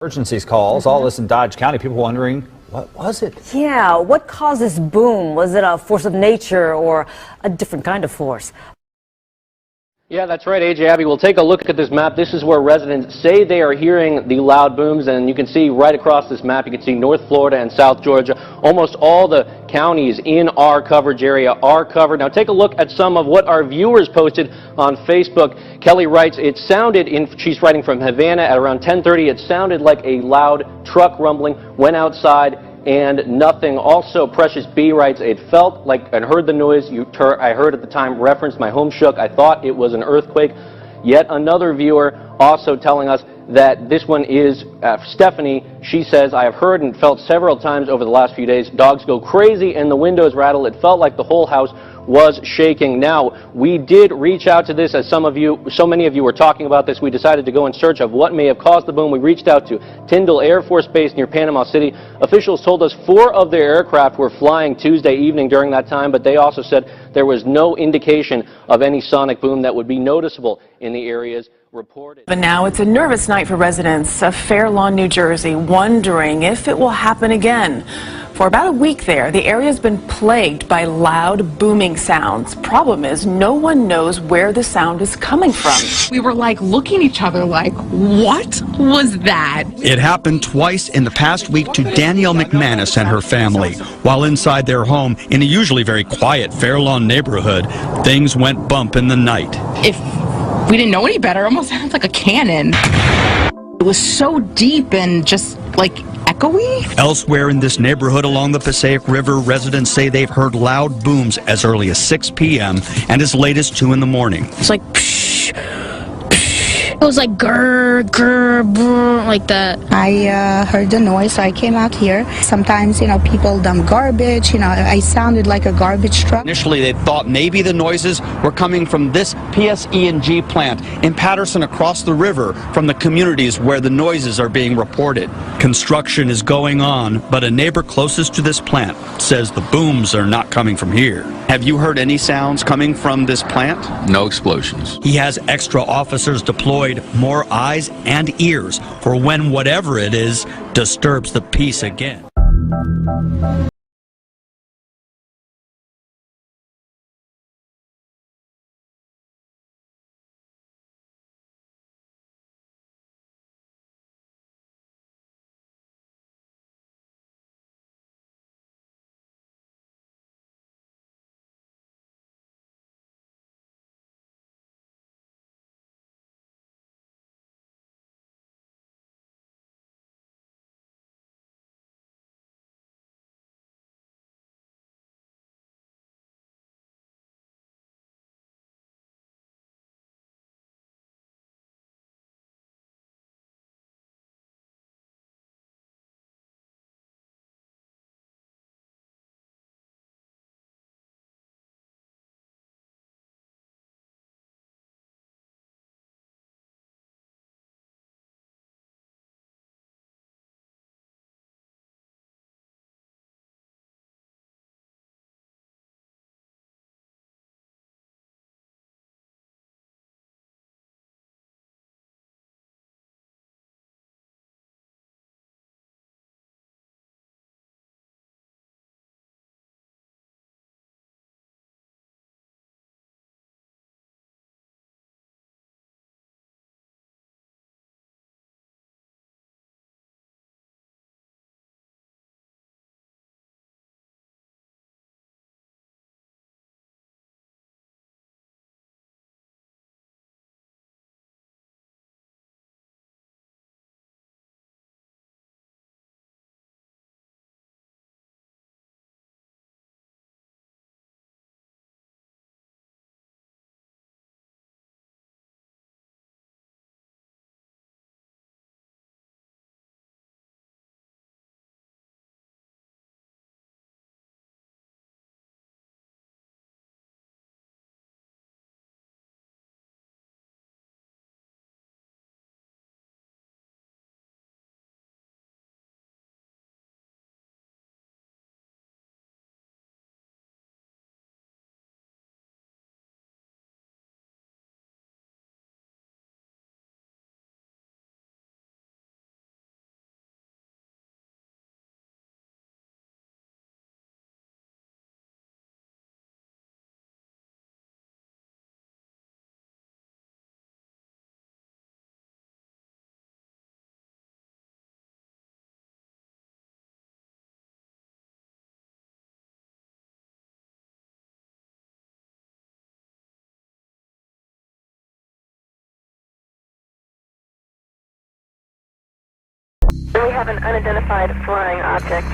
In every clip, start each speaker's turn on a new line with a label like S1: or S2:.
S1: Emergencies calls, all this in Dodge County. People wondering, what was it?
S2: Yeah, what caused this boom? Was it a force of nature or a different kind of force?
S3: Yeah, that's right, AJ. Abby, we'll take a look at this map. This is where residents say they are hearing the loud booms, and you can see right across this map, you can see North Florida and South Georgia. Almost all the counties in our coverage area are covered. Now take a look at some of what our viewers posted on Facebook. Kelly writes, she's writing from Havana at around 10:30. It sounded like a loud truck rumbling. Went outside and nothing. Also, Precious B writes, it felt like I heard the noise I heard at the time referenced my home shook. I thought it was an earthquake. Yet another viewer also telling us that this one is Stephanie. She says, I have heard and felt several times over the last few days, dogs go crazy and the windows rattle. It felt like the whole house was shaking. Now, we did reach out to this, as so many of you were talking about this. We decided to go in search of what may have caused the boom. We reached out to Tyndall Air Force Base near Panama City. Officials told us 4 of their aircraft were flying Tuesday evening during that time, but they also said there was no indication of any sonic boom that would be noticeable in the areas reported.
S4: But now it's a nervous night for residents of Fair Lawn, New Jersey, wondering if it will happen again. For about a week there, the area's been plagued by loud, booming sounds. Problem is, no one knows where the sound is coming from.
S5: We were like looking at each other like, what was that?
S6: It happened twice in the past week to Danielle McManus and her family. While inside their home in a usually very quiet Fair Lawn neighborhood, things went bump in the night.
S5: If we didn't know any better, it almost sounded like a cannon. It was so deep and just like echoey.
S6: Elsewhere in this neighborhood along the Passaic River, residents say they've heard loud booms as early as 6 p.m. and as late as 2 in the morning.
S7: It's like psh, psh. It was like grr, grr, brr, like that.
S8: I heard the noise, so I came out here. Sometimes, people dump garbage. I sounded like a garbage truck.
S6: Initially, they thought maybe the noises were coming from this PSE&G plant in Patterson across the river from the communities where the noises are being reported. Construction is going on, but a neighbor closest to this plant says the booms are not coming from here. Have you heard any sounds coming from this plant?
S9: No explosions.
S6: He has extra officers deployed, more eyes and ears for when whatever it is disturbs the peace again.
S9: They have an unidentified flying object.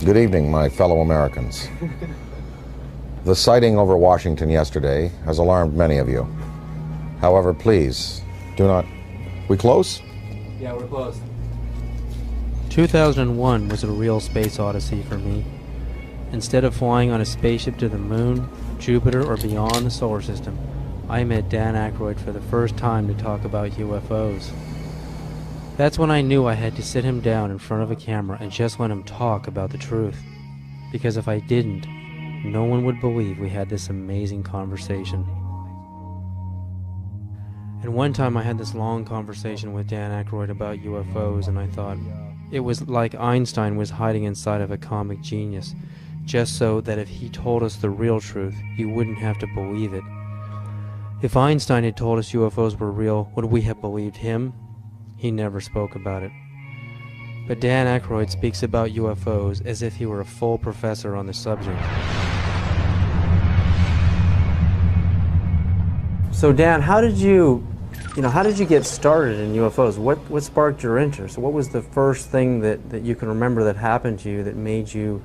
S10: Good evening, my fellow Americans. The sighting over Washington yesterday has alarmed many of you. However, please, do not... We close?
S11: Yeah, we're close. 2001 was a real space odyssey for me. Instead of flying on a spaceship to the moon, Jupiter, or beyond the solar system, I met Dan Aykroyd for the first time to talk about UFOs. That's when I knew I had to sit him down in front of a camera and just let him talk about the truth. Because if I didn't, no one would believe we had this amazing conversation. And one time I had this long conversation with Dan Aykroyd about UFOs, and I thought it was like Einstein was hiding inside of a comic genius, just so that if he told us the real truth, you wouldn't have to believe it. If Einstein had told us UFOs were real, would we have believed him? He never spoke about it. But Dan Aykroyd speaks about UFOs as if he were a full professor on the subject. So Dan, how did you get started in UFOs? What sparked your interest? What was the first thing that you can remember that happened to you that made you,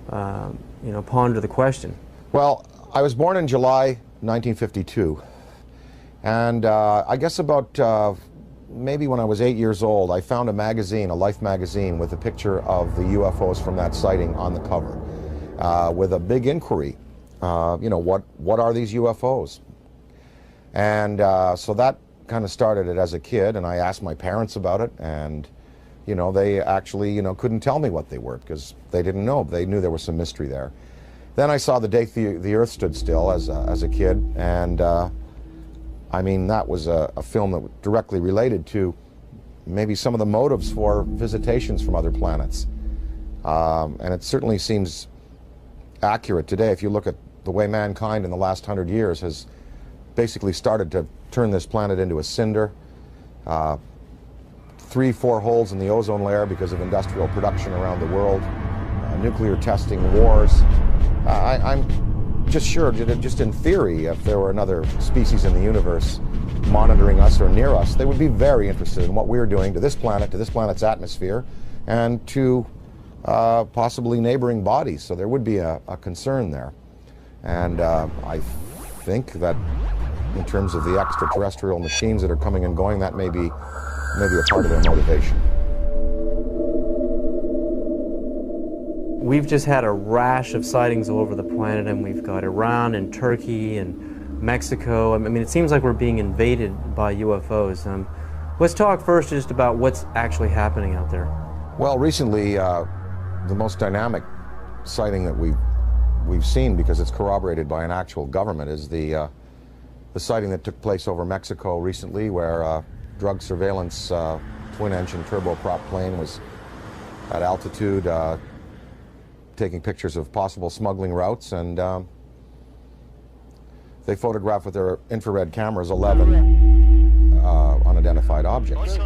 S11: ponder the question?
S10: Well, I was born in July 1952, and I guess about maybe when I was 8 years old, I found a magazine, a Life magazine, with a picture of the UFOs from that sighting on the cover, with a big inquiry. What are these UFOs? And so that kind of started it as a kid, and I asked my parents about it, and they actually couldn't tell me what they were because they didn't know. They knew there was some mystery there. Then I saw The Day the Earth Stood Still as a kid, and I mean, that was a film that directly related to maybe some of the motives for visitations from other planets. And it certainly seems accurate today if you look at the way mankind in the last 100 years has basically started to turn this planet into a cinder. 3-4 holes in the ozone layer because of industrial production around the world, nuclear testing, wars. I'm just sure, just in theory, if there were another species in the universe monitoring us or near us, they would be very interested in what we're doing to this planet, to this planet's atmosphere, and to possibly neighboring bodies. So there would be a concern there. And I think that in terms of the extraterrestrial machines that are coming and going, that may be a part of their motivation.
S11: We've just had a rash of sightings all over the planet, and we've got Iran and Turkey and Mexico. I mean, it seems like we're being invaded by UFOs. Let's talk first just about what's actually happening out there.
S10: Well, recently, the most dynamic sighting that we've seen, because it's corroborated by an actual government, is the sighting that took place over Mexico recently, where drug surveillance twin-engine turboprop plane was at altitude taking pictures of possible smuggling routes, and they photographed with their infrared cameras 11 unidentified objects.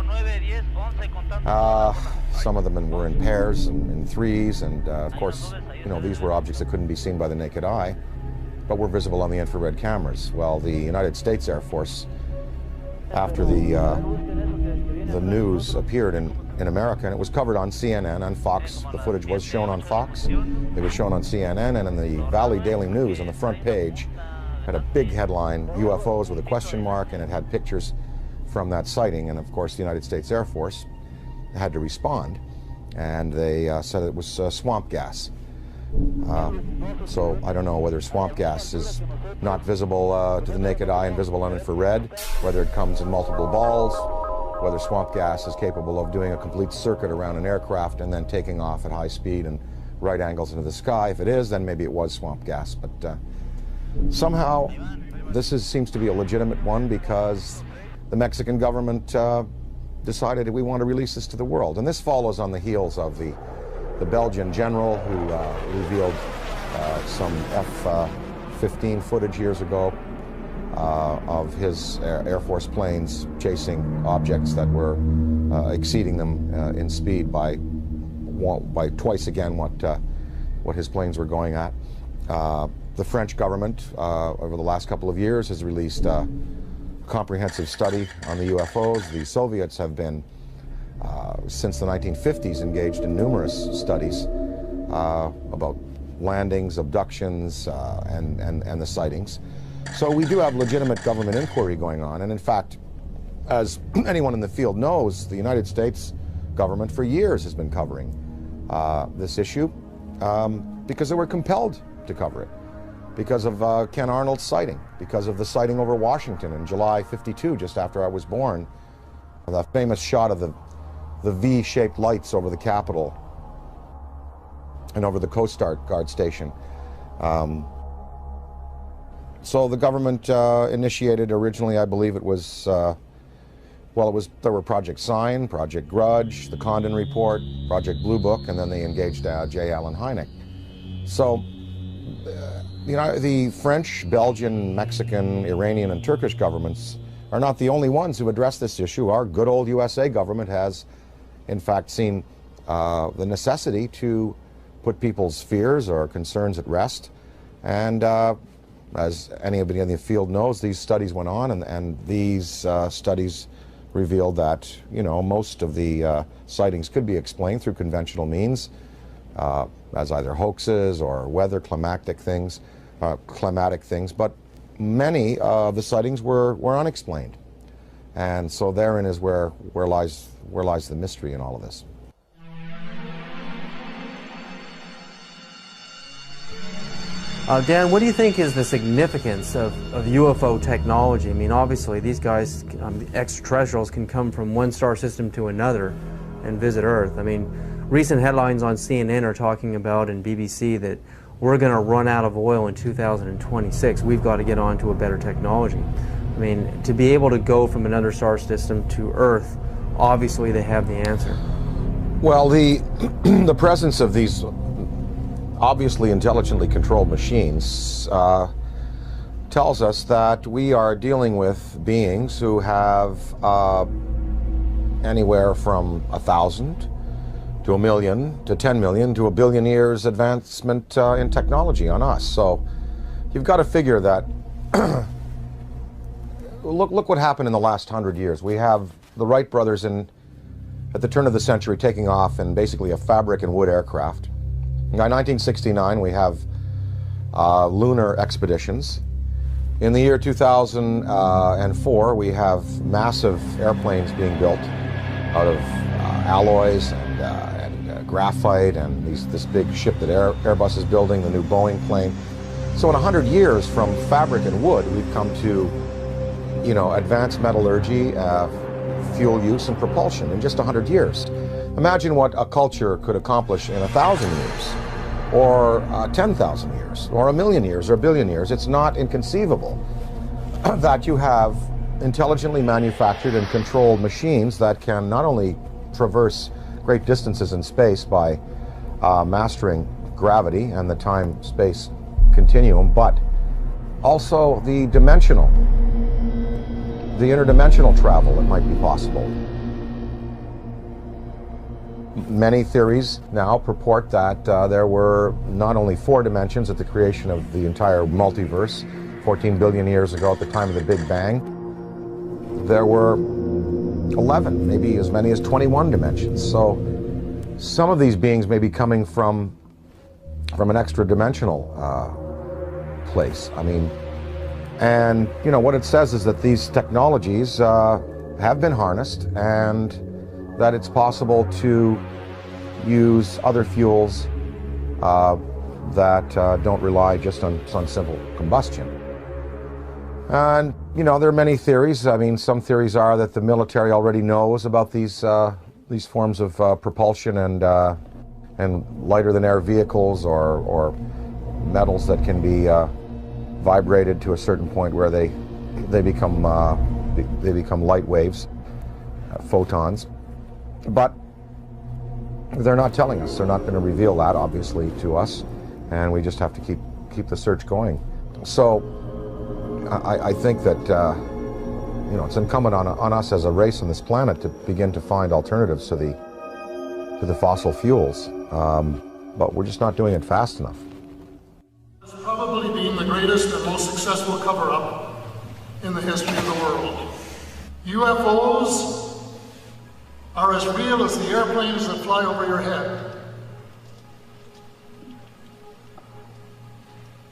S10: Some of them were in pairs and in threes, and of course, these were objects that couldn't be seen by the naked eye, but were visible on the infrared cameras. Well, the United States Air Force, after the news appeared in America, and it was covered on CNN and Fox. The footage was shown on Fox. It was shown on CNN, and in the Valley Daily News on the front page had a big headline, UFOs with a question mark, and it had pictures from that sighting. And of course, the United States Air Force had to respond, and they said it was swamp gas. So I don't know whether swamp gas is not visible to the naked eye and visible on infrared, whether it comes in multiple balls, whether swamp gas is capable of doing a complete circuit around an aircraft and then taking off at high speed and right angles into the sky. If it is, then maybe it was swamp gas. But somehow this seems to be a legitimate one, because the Mexican government decided we want to release this to the world. And this follows on the heels of the Belgian general who revealed some F-15 footage years ago of his Air Force planes chasing objects that were exceeding them in speed by twice again what his planes were going at. The French government, over the last couple of years, has released a comprehensive study on the UFOs. The Soviets have been, since the 1950s, engaged in numerous studies about landings, abductions, and the sightings. So we do have legitimate government inquiry going on. And in fact, as anyone in the field knows, the United States government for years has been covering this issue because they were compelled to cover it, because of Ken Arnold's sighting, because of the sighting over Washington in July '52, just after I was born, the famous shot of the V-shaped lights over the Capitol and over the Coast Guard station. So the government initiated originally, I believe it was, there were Project Sign, Project Grudge, the Condon Report, Project Blue Book, and then they engaged J. Allen Hynek. So, the French, Belgian, Mexican, Iranian, and Turkish governments are not the only ones who address this issue. Our good old USA government has, in fact, seen the necessity to put people's fears or concerns at rest. And as anybody in the field knows, these studies went on, and these studies revealed that, most of the sightings could be explained through conventional means, as either hoaxes or weather climatic things, but many of the sightings were unexplained. And so therein is where lies the mystery in all of this.
S11: Dan, what do you think is the significance of UFO technology? I mean, obviously, these guys, extraterrestrials, can come from one star system to another and visit Earth. I mean, recent headlines on CNN are talking about, and BBC, that we're going to run out of oil in 2026. We've got to get on to a better technology. I mean, to be able to go from another star system to Earth, obviously they have the answer.
S10: Well, the presence of these obviously intelligently controlled machines tells us that we are dealing with beings who have anywhere from 1,000 to 1 million to 10 million to 1 billion years advancement in technology on us. So you've got to figure that look what happened in the last 100 years. We have the Wright brothers at the turn of the century taking off in basically a fabric and wood aircraft. By 1969, we have lunar expeditions. In the year 2004, we have massive airplanes being built out of alloys and graphite, and this big ship that Airbus is building, the new Boeing plane. So in 100 years, from fabric and wood, we've come to, advanced metallurgy, fuel use, and propulsion in just 100 years. Imagine what a culture could accomplish in 1,000 years, or 10,000 years, or 1 million years, or 1 billion years. It's not inconceivable that you have intelligently manufactured and controlled machines that can not only traverse great distances in space by mastering gravity and the time-space continuum, but also the interdimensional travel that might be possible. Many theories now purport that there were not only 4 dimensions at the creation of the entire multiverse 14 billion years ago at the time of the Big Bang. There were 11, maybe as many as 21 dimensions. So some of these beings may be coming from an extra-dimensional place. I mean, and what it says is that these technologies have been harnessed, and that it's possible to use other fuels that don't rely just on simple combustion. And there are many theories. I mean, some theories are that the military already knows about these forms of propulsion and lighter than air vehicles or metals that can be vibrated to a certain point where they become they become light waves, photons. But they're not telling us. They're not going to reveal that, obviously, to us, and we just have to keep the search going. So I think that it's incumbent on us as a race on this planet to begin to find alternatives to the fossil fuels, but we're just not doing it fast enough.
S12: It's probably been the greatest and most successful cover-up in the history of the world. UFOs are as real as the airplanes that fly over your head.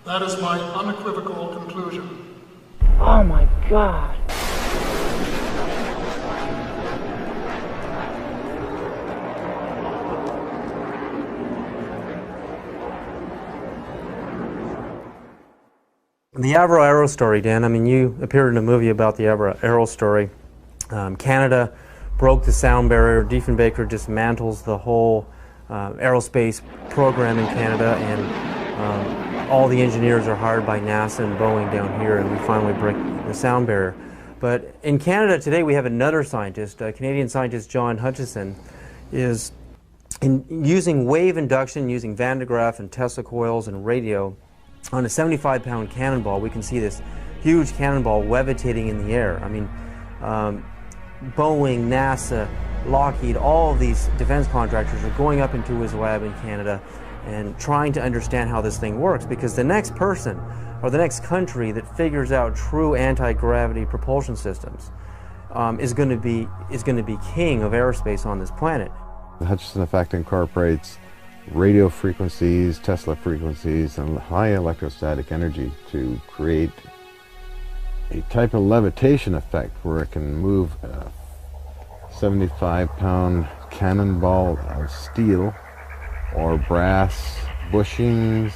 S12: That is my unequivocal conclusion.
S7: Oh my God.
S11: The Avro Arrow story, Dan, I mean, you appeared in a movie about the Avro Arrow story. Canada broke the sound barrier. Diefenbaker dismantles the whole aerospace program in Canada, and all the engineers are hired by NASA and Boeing down here, and we finally break the sound barrier. But in Canada today, we have another scientist, Canadian scientist John Hutchison, is using wave induction, using Van de Graaff and Tesla coils and radio. On a 75-pound cannonball, we can see this huge cannonball levitating in the air. I mean, Boeing, NASA, Lockheed, all of these defense contractors are going up into his lab in Canada and trying to understand how this thing works, because the next person or the next country that figures out true anti-gravity propulsion systems is going to be king of aerospace on this planet.
S13: The Hutchison effect incorporates radio frequencies, Tesla frequencies, and high electrostatic energy to create a type of levitation effect where it can move a 75-pound cannonball of steel or brass bushings,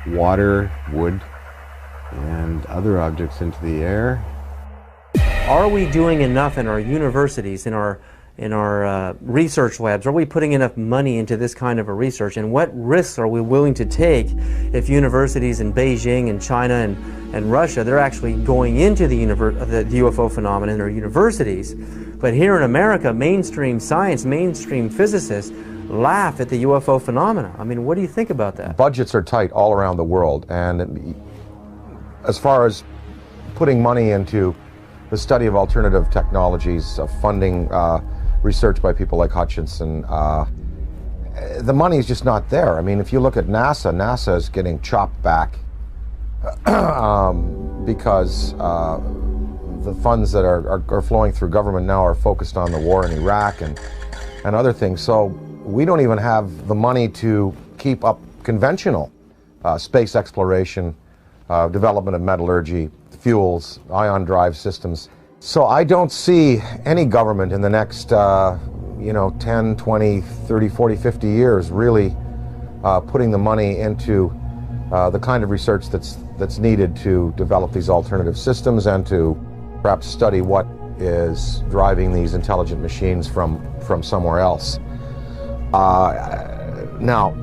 S13: water, wood, and other objects into the air.
S11: Are we doing enough in our universities, in our research labs? Are we putting enough money into this kind of a research? And what risks are we willing to take if universities in Beijing and China and Russia, they're actually going into the UFO phenomenon in their universities, but here in America, mainstream science, mainstream physicists laugh at the UFO phenomena? I mean, what do you think about that?
S10: Budgets are tight all around the world, and as far as putting money into the study of alternative technologies, funding research by people like Hutchison, the money is just not there. I mean, if you look at NASA, NASA is getting chopped back because the funds that are flowing through government now are focused on the war in Iraq and other things. So we don't even have the money to keep up conventional space exploration, development of metallurgy, fuels, ion drive systems. So I don't see any government in the next 10, 20, 30, 40, 50 years really putting the money into the kind of research that's needed to develop these alternative systems and to perhaps study what is driving these intelligent machines from somewhere else. Now,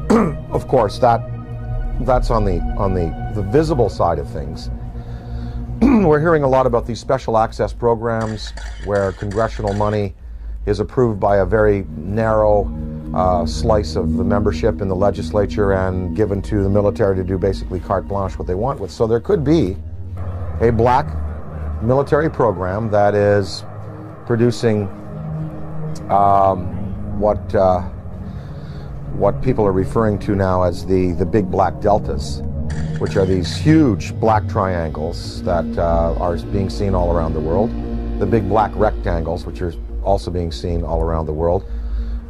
S10: of course, that's on the visible side of things. We're hearing a lot about these special access programs where congressional money is approved by a very narrow slice of the membership in the legislature and given to the military to do basically carte blanche what they want with. So there could be a black military program that is producing what people are referring to now as the big black deltas, which are these huge black triangles that are being seen all around the world. The big black rectangles, which are also being seen all around the world.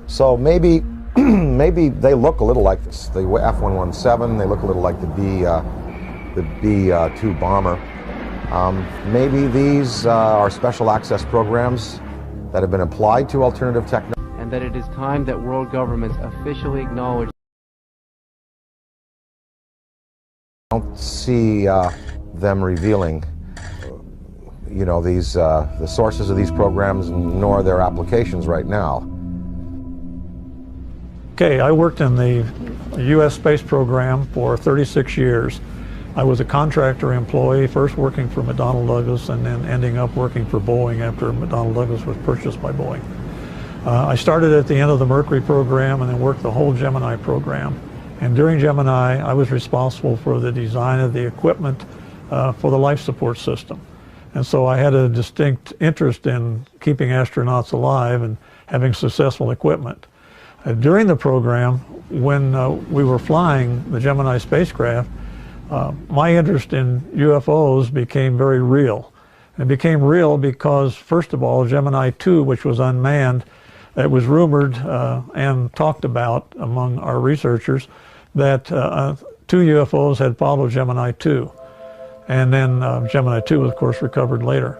S10: So maybe they look a little like this. The F-117, they look a little like the B-2 bomber. Maybe these are special access programs that have been applied to alternative technology.
S11: And that it is time that world governments officially acknowledge.
S10: I don't see them revealing, the sources of these programs, nor their applications right now.
S14: Okay, I worked in the U.S. space program for 36 years, I was a contractor employee, first working for McDonnell Douglas and then ending up working for Boeing after McDonnell Douglas was purchased by Boeing. I started at the end of the Mercury program and then worked the whole Gemini program. And during Gemini, I was responsible for the design of the equipment for the life support system. And so I had a distinct interest in keeping astronauts alive and having successful equipment. During the program, when we were flying the Gemini spacecraft, my interest in UFOs became very real. It became real because, first of all, Gemini 2, which was unmanned, it was rumored and talked about among our researchers that 2 UFOs had followed Gemini 2. And then Gemini 2 was, of course, recovered later.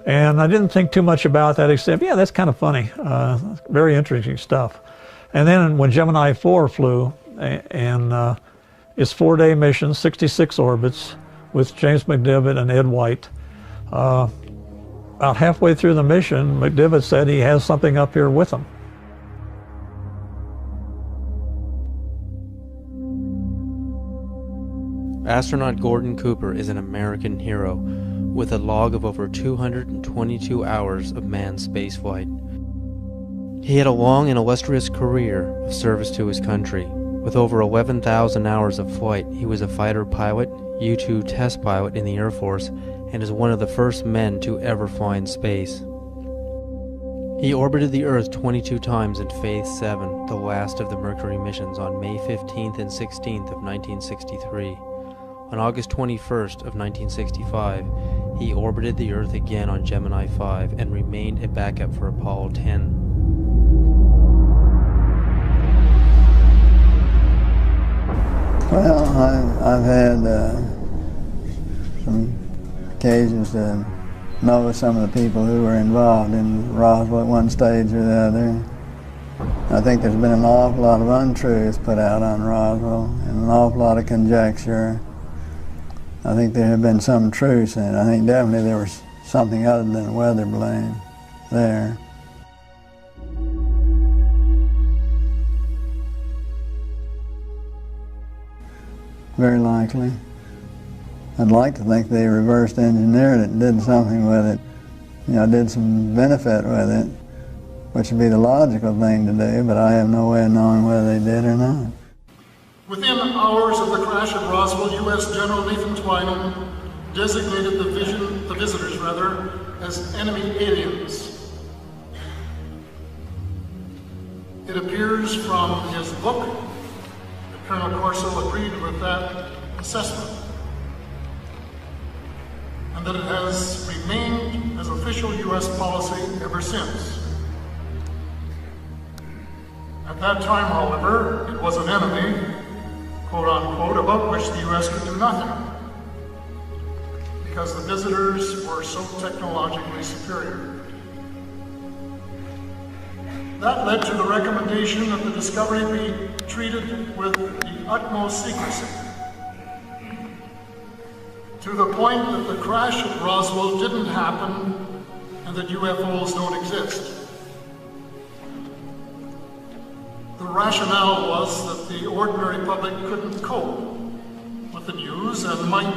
S14: And I didn't think too much about that except, yeah, that's kind of funny. Very interesting stuff. And then when Gemini 4 flew, and its 4-day mission, 66 orbits, with James McDivitt and Ed White, about halfway through the mission, McDivitt said he has something up here with him.
S11: Astronaut Gordon Cooper is an American hero with a log of over 222 hours of manned spaceflight. He had a long and illustrious career of service to his country. With over 11,000 hours of flight, he was a fighter pilot, U-2 test pilot in the Air Force, and is one of the first men to ever fly in space. He orbited the Earth 22 times in Faith 7, the last of the Mercury missions, on May 15th and 16th of 1963. On August 21st of 1965, he orbited the Earth again on Gemini 5 and remained a backup for Apollo 10.
S15: Well, I've had some occasions to know some of the people who were involved in Roswell at one stage or the other. I think there's been an awful lot of untruths put out on Roswell and an awful lot of conjecture. I think there have been some truths in it. I think definitely there was something other than weather balloon there. Very likely. I'd like to think they reversed engineered it and did something with it. You know, did some benefit with it, which would be the logical thing to do, but I have no way of knowing whether they did or not.
S12: Within hours of the crash at Roswell, U.S. General Nathan Twining designated the visitors as enemy aliens. It appears from his book that Colonel Corso agreed with that assessment, and that it has remained as official U.S. policy ever since. At that time, however, it was an enemy, quote unquote, about which the U.S. could do nothing, because the visitors were so technologically superior. That led to the recommendation that the discovery be treated with the utmost secrecy, to the point that the crash at Roswell didn't happen and that UFOs don't exist. The rationale was that the ordinary public couldn't cope with the news and might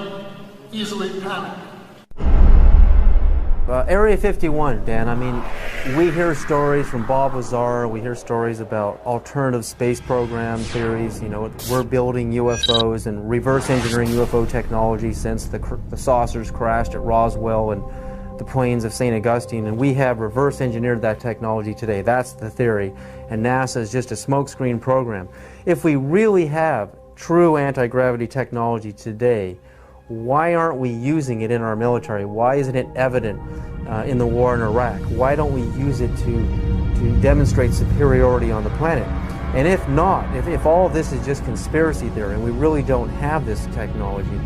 S12: easily panic.
S11: Area 51, Dan, I mean, we hear stories from Bob Lazar, we hear stories about alternative space program theories, you know, we're building UFOs and reverse engineering UFO technology since the saucers crashed at Roswell and the plains of St. Augustine, and we have reverse engineered that technology today. That's the theory, and NASA is just a smokescreen program. If we really have true anti-gravity technology today, why aren't we using it in our military? Why isn't it evident in the war in Iraq? Why don't we use it to demonstrate superiority on the planet? And if not, if all of this is just conspiracy theory and we really don't have this technology,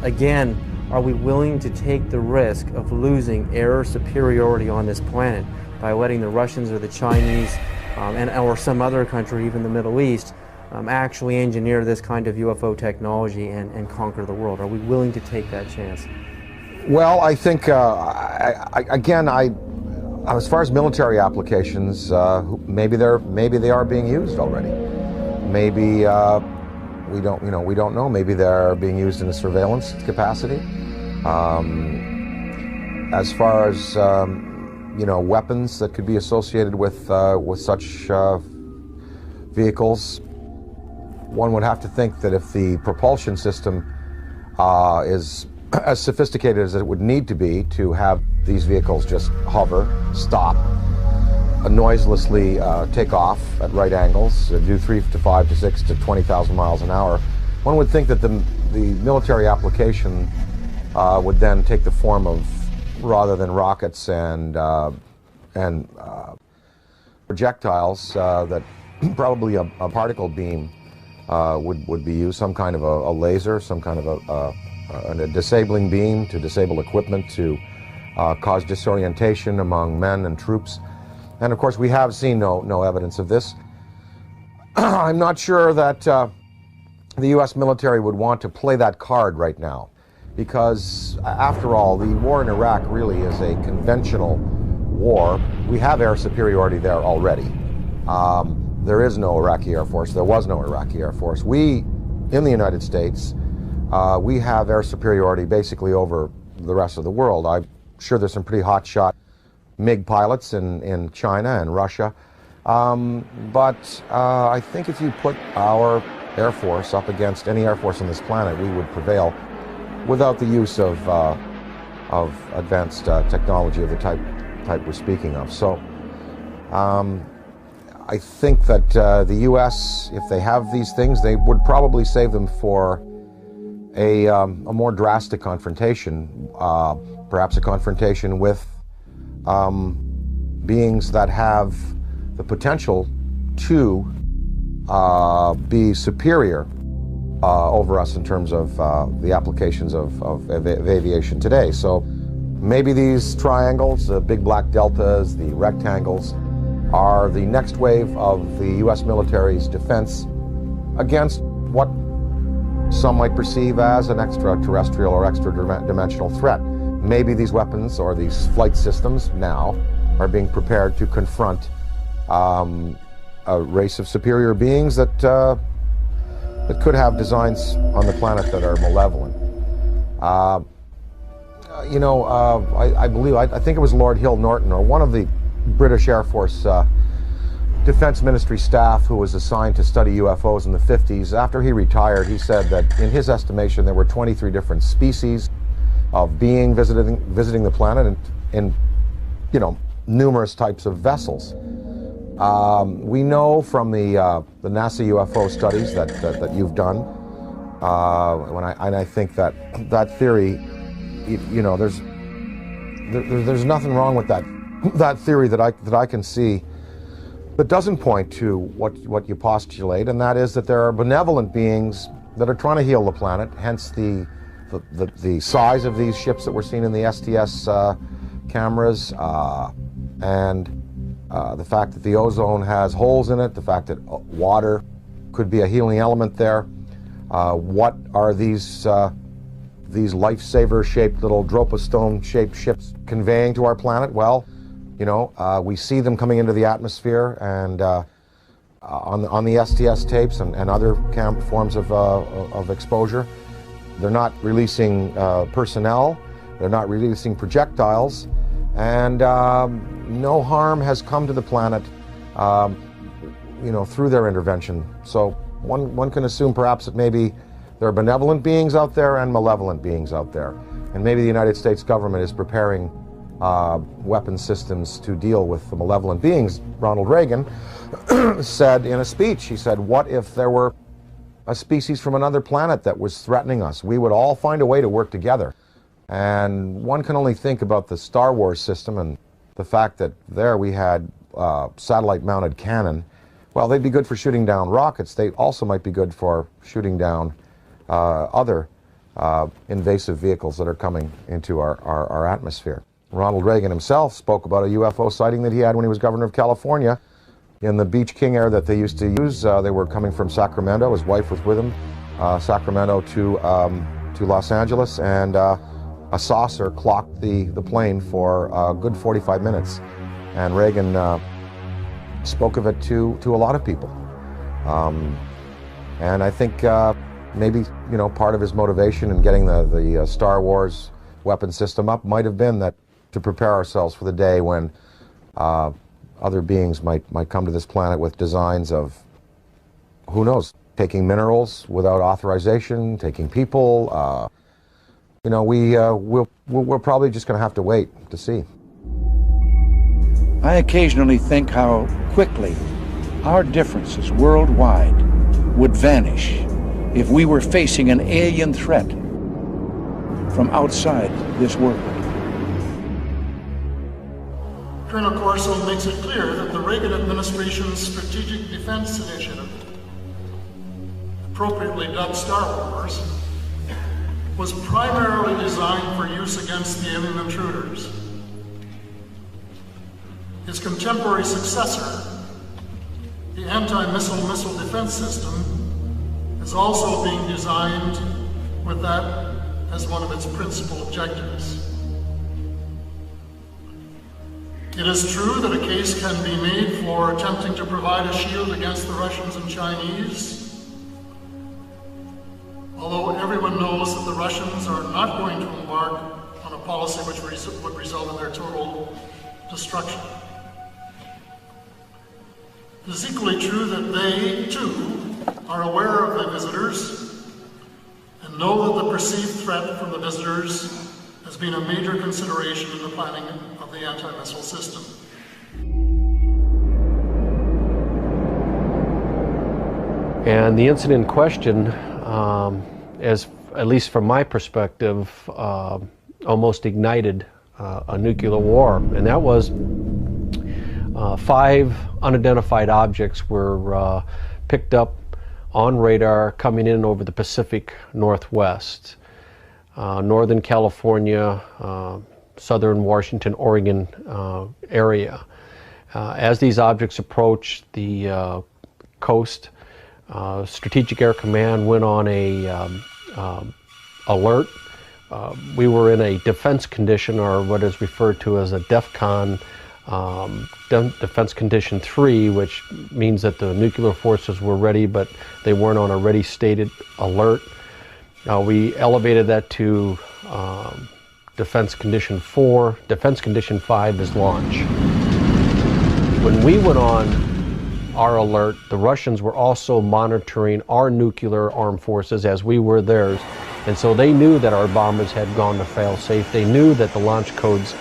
S11: again, are we willing to take the risk of losing air superiority on this planet by letting the Russians or the Chinese or some other country, even the Middle East, actually engineer this kind of UFO technology and conquer the world? Are we willing to take that chance?
S10: Well, I think, again, as far as military applications, maybe they are being used already. Maybe We don't know. Maybe they're being used in a surveillance capacity. As far as weapons that could be associated with such vehicles, one would have to think that if the propulsion system is as sophisticated as it would need to be to have these vehicles just hover, stop, noiselessly take off at right angles, do 3 to 5 to 6 to 20,000 miles an hour, one would think that the military application would then take the form of, rather than rockets and projectiles, that probably a particle beam would be used, some kind of a laser, some kind of a disabling beam to disable equipment, to cause disorientation among men and troops. And of course, we have seen no evidence of this. I'm not sure that the U.S. military would want to play that card right now, because after all, the war in Iraq really is a conventional war. We have air superiority there already. There is no Iraqi Air Force. There was no Iraqi Air Force. We, in the United States, we have air superiority basically over the rest of the world. I'm sure there's some pretty hotshot MiG pilots in China and Russia. But I think if you put our Air Force up against any Air Force on this planet, we would prevail without the use of advanced technology of the type we're speaking of. So I think that the U.S., if they have these things, they would probably save them for a more drastic confrontation, perhaps a confrontation with beings that have the potential to be superior over us in terms of the applications of aviation today. So maybe these triangles, the big black deltas, the rectangles, are the next wave of the U.S. military's defense against what some might perceive as an extraterrestrial or extra-dimensional threat. Maybe these weapons or these flight systems now are being prepared to confront a race of superior beings that could have designs on the planet that are malevolent. I think it was Lord Hill Norton, or one of the British Air Force Defense Ministry staff who was assigned to study UFOs in the 50s. After he retired, he said that in his estimation there were 23 different species of being visiting the planet in numerous types of vessels. We know from the NASA UFO studies that you've done, and I think that theory, there's nothing wrong with that theory that I can see that doesn't point to what you postulate, and that is that there are benevolent beings that are trying to heal the planet, hence the size of these ships that we're seeing in the STS cameras, and the fact that the ozone has holes in it, the fact that water could be a healing element there. What are these lifesaver-shaped little Dropostone-shaped ships conveying to our planet? Well, we see them coming into the atmosphere, and on the STS tapes and other forms of exposure, they're not releasing personnel, they're not releasing projectiles, and no harm has come to the planet, through their intervention. So one can assume perhaps that maybe there are benevolent beings out there and malevolent beings out there, and maybe the United States government is preparing weapon systems to deal with the malevolent beings. Ronald Reagan said in a speech, he said, what if there were a species from another planet that was threatening us? We would all find a way to work together. And one can only think about the Star Wars system and the fact that there we had satellite-mounted cannon. Well, they'd be good for shooting down rockets. They also might be good for shooting down other invasive vehicles that are coming into our atmosphere. Ronald Reagan himself spoke about a UFO sighting that he had when he was governor of California in the Beach King Air that they used to use. They were coming from Sacramento. His wife was with him, Sacramento to Los Angeles, and a saucer clocked the plane for a good 45 minutes. And Reagan spoke of it to a lot of people. And I think maybe, you know, part of his motivation in getting the Star Wars weapon system up might have been that to prepare ourselves for the day when other beings might come to this planet with designs of, who knows, taking minerals without authorization, taking people. You know, we're probably just going to have to wait to see.
S16: I occasionally think how quickly our differences worldwide would vanish if we were facing an alien threat from outside this world.
S12: Colonel Corso makes it clear that the Reagan administration's Strategic Defense Initiative, appropriately dubbed Star Wars, was primarily designed for use against the alien intruders. His contemporary successor, the Anti-Missile Missile Defense System, is also being designed with that as one of its principal objectives. It is true that a case can be made for attempting to provide a shield against the Russians and Chinese, although everyone knows that the Russians are not going to embark on a policy which would result in their total destruction. It is equally true that they, too, are aware of the visitors and know that the perceived threat from the visitors has been a major consideration in the planning of the anti-missile system.
S17: And the incident in question, as at least from my perspective, almost ignited a nuclear war, and that was 5 unidentified objects were picked up on radar coming in over the Pacific Northwest, Northern California, Southern Washington, Oregon area. As these objects approached the coast, Strategic Air Command went on a alert. We were in a defense condition, or what is referred to as a DEFCON, Defense Condition 3, which means that the nuclear forces were ready, but they weren't on a ready stated alert. We elevated that to Defense Condition 4. Defense Condition 5 is launch. When we went on our alert, the Russians were also monitoring our nuclear armed forces as we were theirs. And so they knew that our bombers had gone to fail-safe. They knew that the launch codes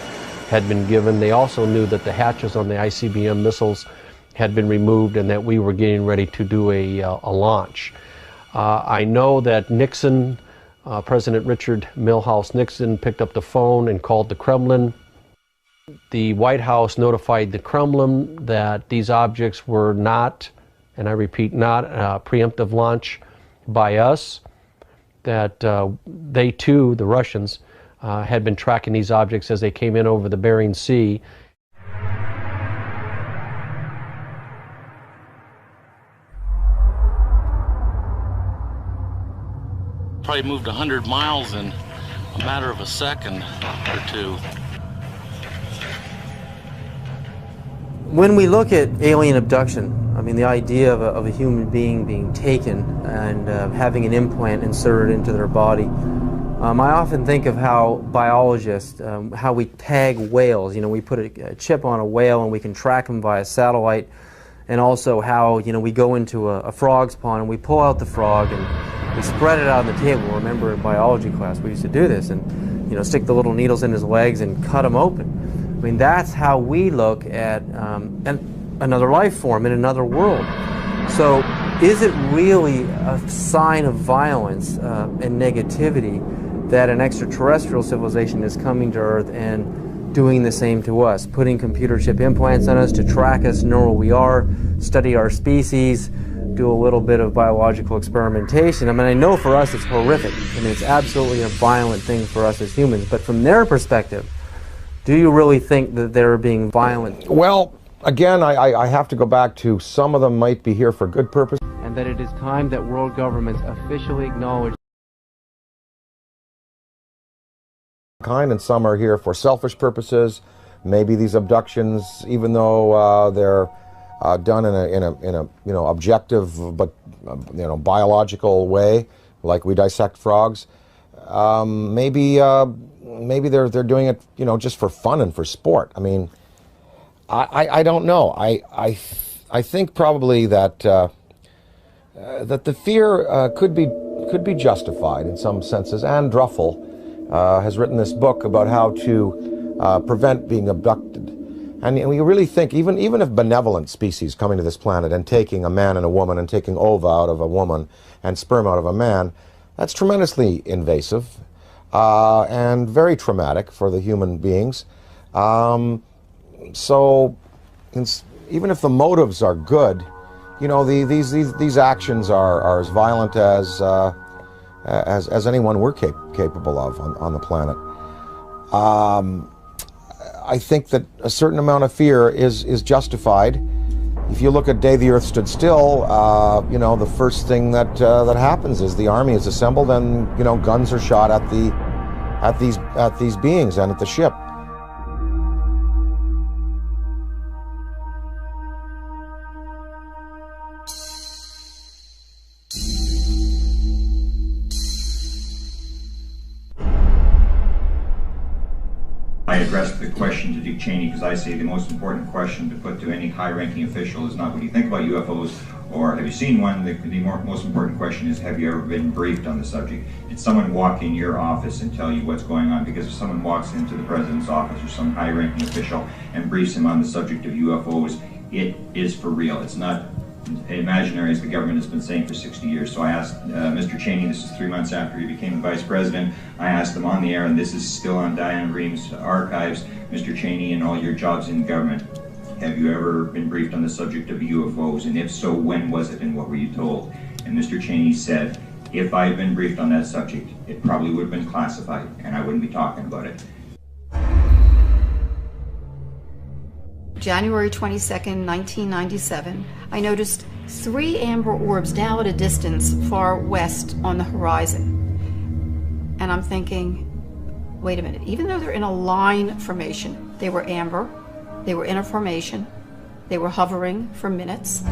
S17: had been given. They also knew that the hatches on the ICBM missiles had been removed and that we were getting ready to do a launch. I know that Nixon, President Richard Milhouse Nixon, picked up the phone and called the Kremlin. The White House notified the Kremlin that these objects were not, and I repeat, not a preemptive launch by us, that they too, the Russians, had been tracking these objects as they came in over the Bering Sea.
S18: Probably moved 100 miles in a matter of a second or two.
S11: When we look at alien abduction, I mean, the idea of a human being being taken and having an implant inserted into their body, I often think of how biologists, how we tag whales. You know, we put a chip on a whale and we can track them via satellite, and also how, you know, we go into a frog's pond and we pull out the frog and we spread it out on the table. Remember in biology class we used to do this, and, you know, stick the little needles in his legs and cut him open. I mean, that's how we look at another life form in another world. So is it really a sign of violence and negativity that an extraterrestrial civilization is coming to Earth and doing the same to us, putting computer chip implants on us to track us, know where we are, study our species, do a little bit of biological experimentation? I mean, I know for us it's horrific. I mean, it's absolutely a violent thing for us as humans. But from their perspective, do you really think that they're being violent?
S10: Well, again, I have to go back to some of them might be here for good purpose.
S11: And that it is time that world governments officially acknowledge
S10: And some are here for selfish purposes. Maybe these abductions, even though they're done in a objective but biological way, like we dissect frogs. Maybe they're doing it just for fun and for sport. I mean, I don't know. I think probably that that the fear could be justified in some senses. Anne Druffel has written this book about how to prevent being abducted. And we really think, even if benevolent species coming to this planet and taking a man and a woman and taking ova out of a woman and sperm out of a man, that's tremendously invasive and very traumatic for the human beings. So even if the motives are good, these actions are as violent as anyone we're capable of on the planet. I think that a certain amount of fear is justified. If you look at Day the Earth Stood Still, the first thing that happens is the army is assembled and guns are shot at these beings and at the ship.
S19: I addressed the question to Dick Cheney because I say the most important question to put to any high-ranking official is not what do you think about UFOs or have you seen one. The most important question is, have you ever been briefed on the subject? Did someone walk in your office and tell you what's going on? Because if someone walks into the president's office or some high-ranking official and briefs him on the subject of UFOs, it is for real. It's not imaginary, as the government has been saying for 60 years. So I asked Mr. Cheney, this is 3 months after he became vice president, I asked him on the air, and this is still on Diane Ream's archives, Mr. Cheney, in all your jobs in government, have you ever been briefed on the subject of UFOs? And if so, when was it and what were you told? And Mr. Cheney said, if I had been briefed on that subject, it probably would have been classified and I wouldn't be talking about it.
S20: January 22nd, 1997, I noticed 3 amber orbs now at a distance far west on the horizon. And I'm thinking, wait a minute, even though they're in a line formation, they were amber, they were in a formation, they were hovering for minutes.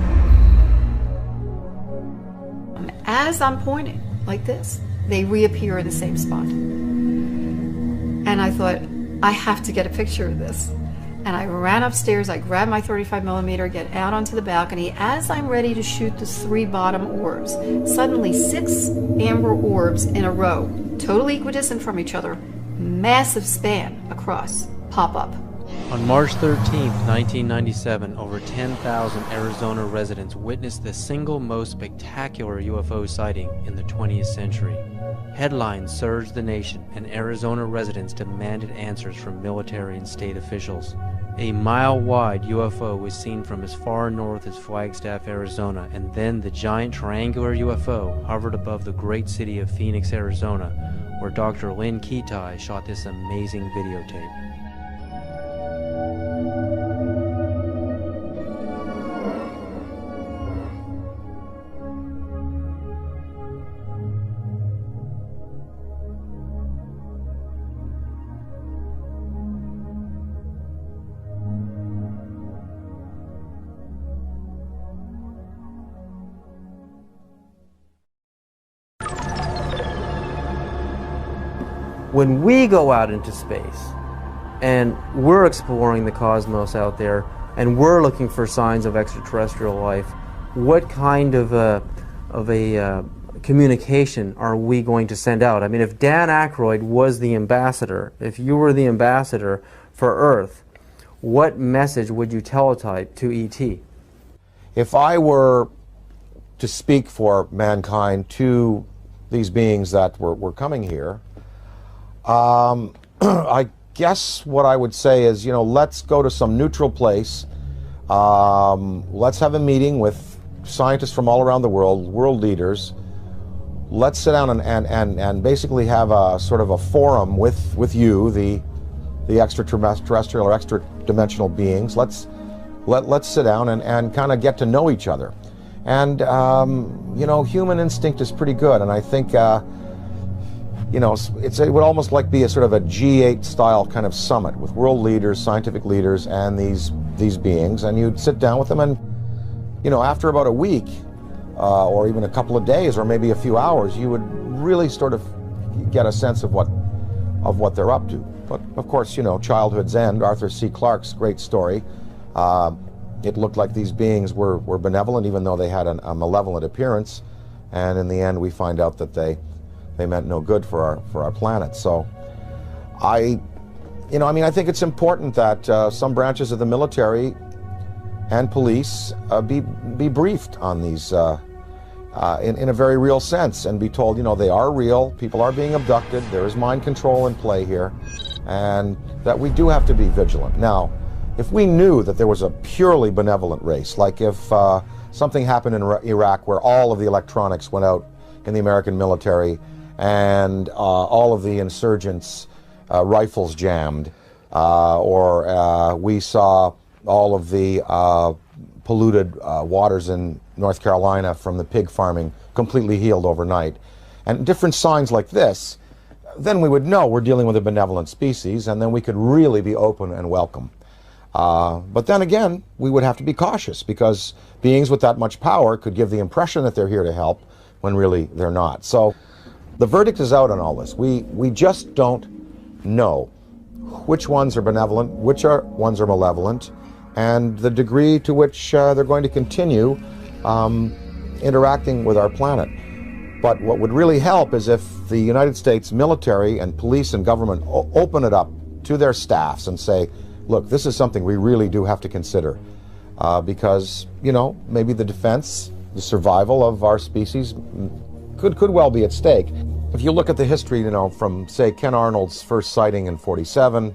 S20: As I'm pointing like this, they reappear in the same spot. And I thought, I have to get a picture of this. And I ran upstairs, I grabbed my 35mm, get out onto the balcony. As I'm ready to shoot the 3 bottom orbs, suddenly 6 amber orbs in a row, totally equidistant from each other, massive span across, pop up.
S11: On March 13, 1997, over 10,000 Arizona residents witnessed the single most spectacular UFO sighting in the 20th century. Headlines surged the nation, and Arizona residents demanded answers from military and state officials. A mile-wide UFO was seen from as far north as Flagstaff, Arizona, and then the giant triangular UFO hovered above the great city of Phoenix, Arizona, where Dr. Lynn Ketai shot this amazing videotape. When we go out into space and we're exploring the cosmos out there and we're looking for signs of extraterrestrial life, what kind of a communication are we going to send out? I mean, if Dan Aykroyd was the ambassador, if you were the ambassador for Earth, what message would you teletype to ET?
S10: If I were to speak for mankind to these beings that were coming here, I guess what I would say is, let's go to some neutral place. Let's have a meeting with scientists from all around the world leaders. Let's sit down and basically have a sort of a forum with you, the extraterrestrial or extra-dimensional beings. Let's sit down and kind of get to know each other. And, human instinct is pretty good, and I think it would almost like be a sort of a G8 style kind of summit with world leaders, scientific leaders, and these beings, and you'd sit down with them and you know, after about a week, or even a couple of days, or maybe a few hours, you would really sort of get a sense of what they're up to. But of course, you know, childhood's end, Arthur C. Clarke's great story. It looked like these beings were benevolent, even though they had a malevolent appearance. And in the end, we find out that they meant no good for our planet. So I think it's important that some branches of the military and police be briefed on these in a very real sense, and be told, you know, they are real, people are being abducted, there is mind control in play here, and that we do have to be vigilant. Now, if we knew that there was a purely benevolent race, like if something happened in Iraq where all of the electronics went out in the American military and all of the insurgents' rifles jammed, or we saw all of the polluted waters in North Carolina from the pig farming completely healed overnight, and different signs like this, then we would know we're dealing with a benevolent species, and then we could really be open and welcome. But then again, we would have to be cautious, because beings with that much power could give the impression that they're here to help when really they're not. So the verdict is out on all this. We just don't know which ones are benevolent, which ones are malevolent, and the degree to which they're going to continue interacting with our planet. But what would really help is if the United States military and police and government open it up to their staffs and say, look, this is something we really do have to consider, because, you know, maybe the defense, the survival of our species could well be at stake. If you look at the history, you know, from, say, Ken Arnold's first sighting in '47,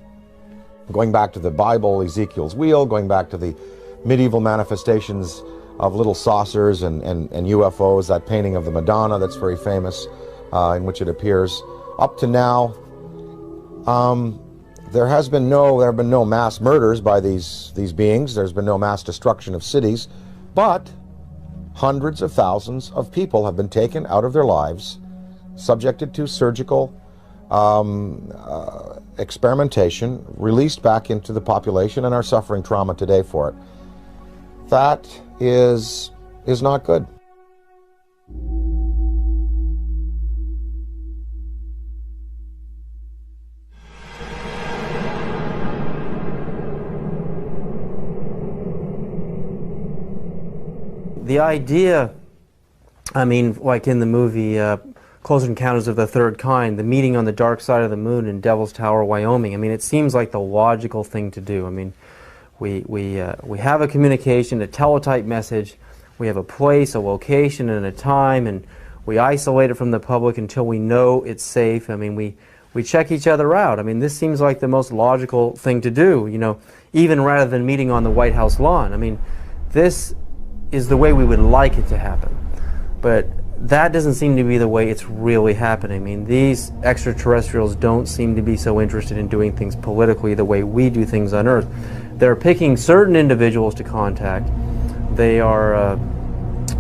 S10: going back to the Bible, Ezekiel's wheel, going back to the medieval manifestations of little saucers and UFOs, that painting of the Madonna that's very famous, in which it appears, up to now, there have been no mass murders by these beings. There's been no mass destruction of cities, but hundreds of thousands of people have been taken out of their lives, subjected to surgical experimentation, released back into the population, and are suffering trauma today for it. That is not good.
S11: The idea, I mean, like in the movie Close Encounters of the Third Kind, the meeting on the dark side of the moon in Devil's Tower, Wyoming, I mean, it seems like the logical thing to do. I mean, we have a communication, a teletype message, we have a place, a location, and a time, and we isolate it from the public until we know it's safe. I mean, we check each other out. I mean, this seems like the most logical thing to do, you know, even rather than meeting on the White House lawn. I mean, this is the way we would like it to happen. But that doesn't seem to be the way it's really happening. I mean, these extraterrestrials don't seem to be so interested in doing things politically the way we do things on Earth. They're picking certain individuals to contact. They are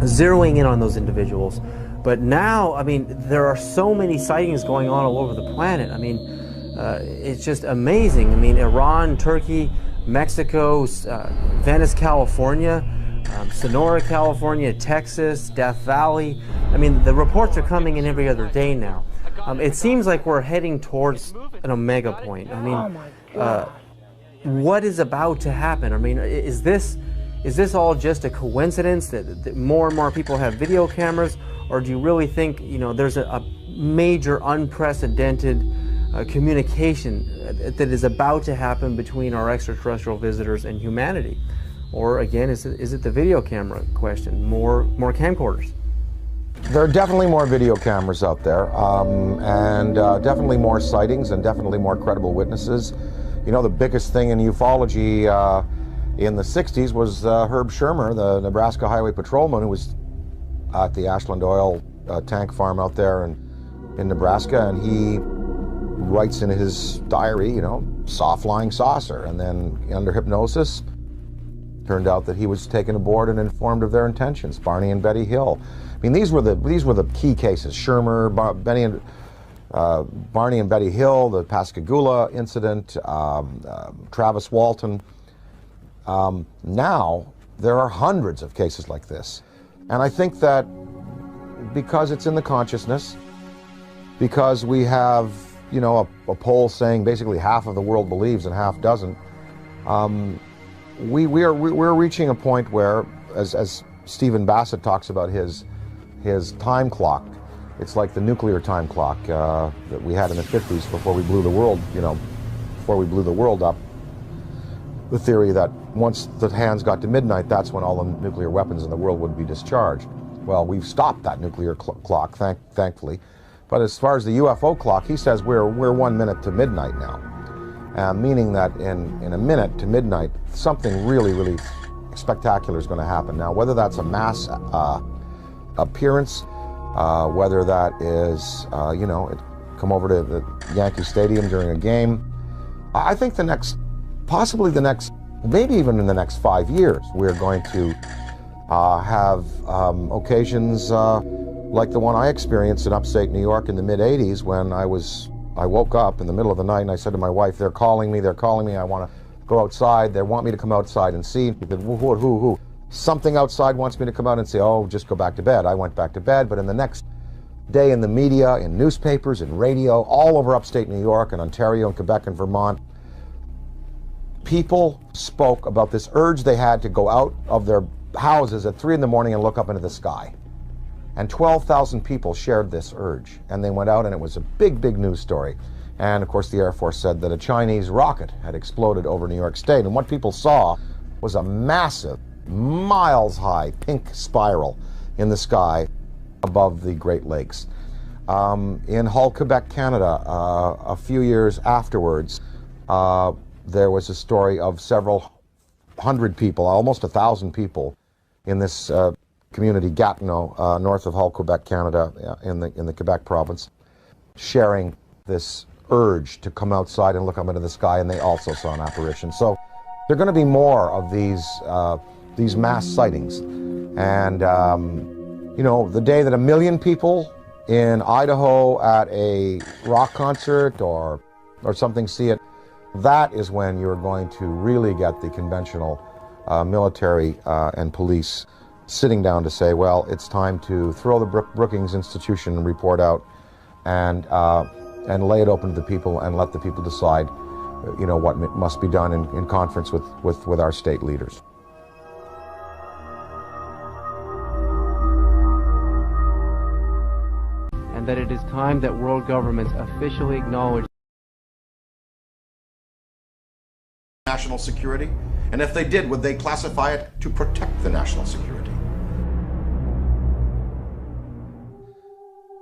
S11: zeroing in on those individuals. But now, I mean, there are so many sightings going on all over the planet. I mean, it's just amazing. I mean, Iran, Turkey, Mexico, Venice, California, Sonora, California, Texas, Death Valley. I mean, the reports are coming in every other day now. It seems like we're heading towards an omega point. I mean, what is about to happen? I mean, is this all just a coincidence that more and more people have video cameras, or do you really think, you know, there's a major unprecedented communication that is about to happen between our extraterrestrial visitors and humanity? Or again, is it the video camera question? More camcorders?
S10: There are definitely more video cameras out there, and definitely more sightings, and definitely more credible witnesses. You know, the biggest thing in ufology in the 60s was Herb Shermer, the Nebraska Highway Patrolman, who was at the Ashland Oil tank farm out there in Nebraska, and he writes in his diary, you know, saw flying saucer, and then under hypnosis, turned out that he was taken aboard and informed of their intentions. Barney and Betty Hill. I mean, these were the key cases. Shermer, Barney and Betty Hill, the Pascagoula incident, Travis Walton. Now, there are hundreds of cases like this. And I think that because it's in the consciousness, because we have, you know, a poll saying basically half of the world believes and half doesn't, we're reaching a point where, as Stephen Bassett talks about his time clock, it's like the nuclear time clock that we had in the 50s before we blew the world, you know, before we blew the world up. The theory that once the hands got to midnight, that's when all the nuclear weapons in the world would be discharged. Well, we've stopped that nuclear clock, thankfully. But as far as the UFO clock, he says we're 1 minute to midnight now, meaning that in a minute to midnight, something really, really spectacular is going to happen. Now, whether that's a mass appearance, whether that is, you know, come over to the Yankee Stadium during a game, I think possibly the next, maybe even in the next 5 years, we're going to have occasions like the one I experienced in upstate New York in the mid-'80s when I woke up in the middle of the night and I said to my wife, they're calling me, I want to go outside, they want me to come outside and see. He said, who? Something outside wants me to come out and say, oh, just go back to bed. I went back to bed, but in the next day in the media, in newspapers, in radio, all over upstate New York and Ontario and Quebec and Vermont, people spoke about this urge they had to go out of their houses at 3 in the morning and look up into the sky. And 12,000 people shared this urge. And they went out and it was a big, big news story. And of course the Air Force said that a Chinese rocket had exploded over New York State. And what people saw was a massive, miles-high pink spiral in the sky above the Great Lakes. In Hull, Quebec, Canada, a few years afterwards, there was a story of several hundred people, almost 1,000 people, in this community, Gatineau, north of Hull, Quebec, Canada, in the Quebec province, sharing this urge to come outside and look up into the sky, and they also saw an apparition. So there are going to be more of these mass sightings. And, you know, the day that 1 million people in Idaho at a rock concert or something see it, that is when you're going to really get the conventional military and police sitting down to say, well, it's time to throw the Brookings Institution report out and lay it open to the people and let the people decide, you know, what must be done in conference with our state leaders.
S11: And that it is time that world governments officially acknowledge
S10: national security, and if they did, would they classify it to protect the national security?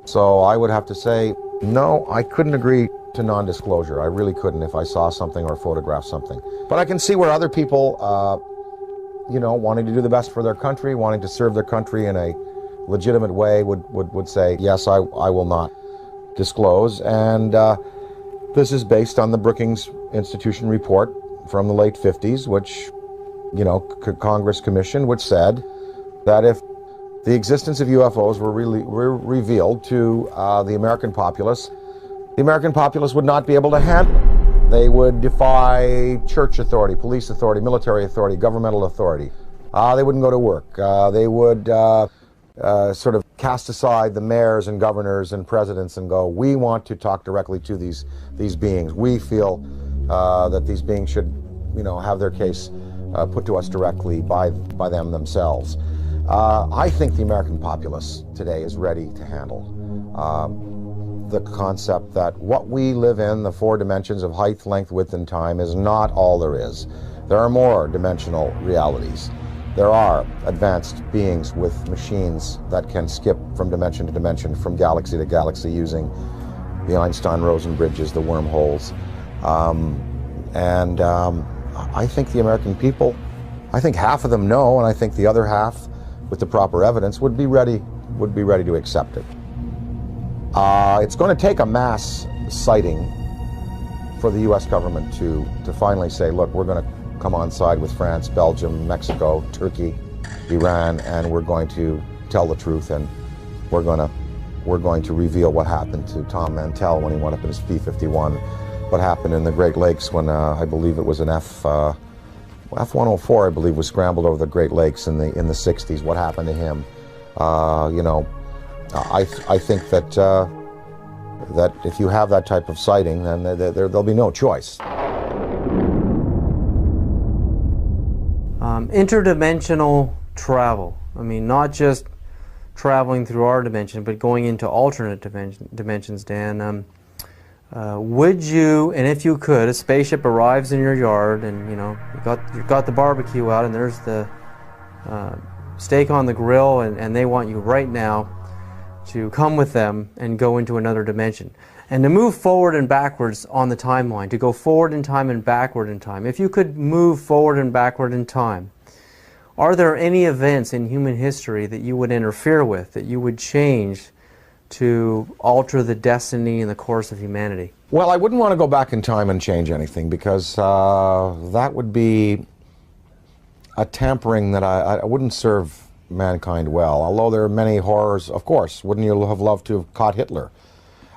S10: So I would have to say, no, I couldn't agree to non-disclosure. I really couldn't if I saw something or photographed something. But I can see where other people, you know, wanting to do the best for their country, wanting to serve their country in a legitimate way would say, yes, I will not disclose. And this is based on the Brookings Institution report from the late 50s, which, you know, Congress commissioned, which said that if the existence of UFOs were revealed to the American populace would not be able to handle it. They would defy church authority, police authority, military authority, governmental authority. They wouldn't go to work. They would sort of cast aside the mayors and governors and presidents and go, we want to talk directly to these beings. We feel that these beings should, you know, have their case put to us directly by them themselves. I think the American populace today is ready to handle the concept that what we live in, the 4 dimensions of height, length, width, and time, is not all there is. There are more dimensional realities. There are advanced beings with machines that can skip from dimension to dimension, from galaxy to galaxy, using the Einstein-Rosen bridges, the wormholes. I think the American people, I think half of them know, and I think the other half, with the proper evidence, would be ready to accept it. It's going to take a mass sighting for the U.S. government to finally say, look, we're going to come on side with France, Belgium, Mexico, Turkey, Iran, and we're going to tell the truth, and we're going to reveal what happened to Tom Mantell when he went up in his P-51, what happened in the Great Lakes when I believe it was an F-104, I believe, was scrambled over the Great Lakes in the 60s. What happened to him? You know, I think that that if you have that type of sighting, then there'll be no choice.
S11: Interdimensional travel. I mean, not just traveling through our dimension, but going into alternate dimensions, Dan. Would you, and if you could, a spaceship arrives in your yard, and you know you've got the barbecue out, and there's the steak on the grill, and they want you right now to come with them and go into another dimension, and to move forward and backwards on the timeline, to go forward in time and backward in time. If you could move forward and backward in time, are there any events in human history that you would interfere with, that you would change to alter the destiny and the course of humanity?
S10: Well, I wouldn't want to go back in time and change anything, because that would be a tampering that I wouldn't serve mankind well. Although there are many horrors, of course. Wouldn't you have loved to have caught Hitler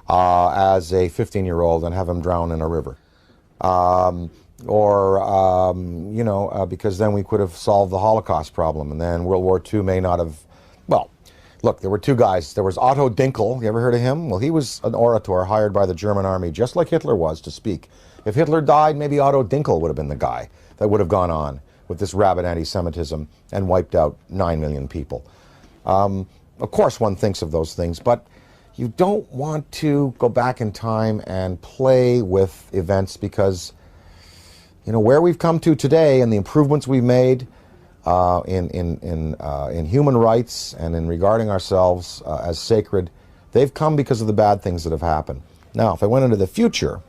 S10: as a 15-year-old and have him drown in a river? You know, because then we could have solved the Holocaust problem, and then World War II may not have, well, look, there were two guys. There was Otto Dinkel. You ever heard of him? Well, he was an orator hired by the German army, just like Hitler was, to speak. If Hitler died, maybe Otto Dinkel would have been the guy that would have gone on with this rabid anti-Semitism and wiped out 9 million people. Of course, one thinks of those things, but you don't want to go back in time and play with events, because you know where we've come to today and the improvements we've made in human rights and in regarding ourselves as sacred, they've come because of the bad things that have happened. Now, if I went into the future,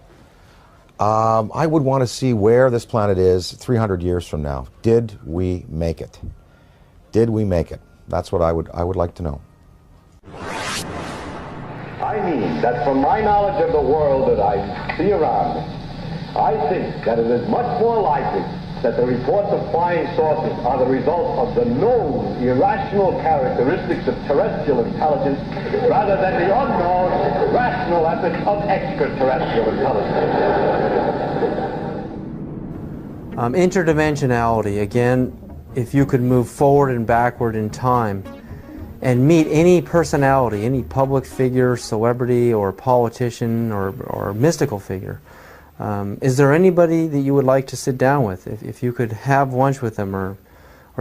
S10: I would want to see where this planet is 300 years from now. Did we make it? Did we make it? That's what I would like to know.
S21: I mean that from my knowledge of the world that I see around me, I think that it is much more likely that the reports of flying saucers are the result of the known irrational characteristics of terrestrial intelligence rather than the unknown rational efforts of extraterrestrial intelligence.
S11: Interdimensionality, again, if you could move forward and backward in time and meet any personality, any public figure, celebrity, or politician, or mystical figure, is there anybody that you would like to sit down with, if you could have lunch with them, or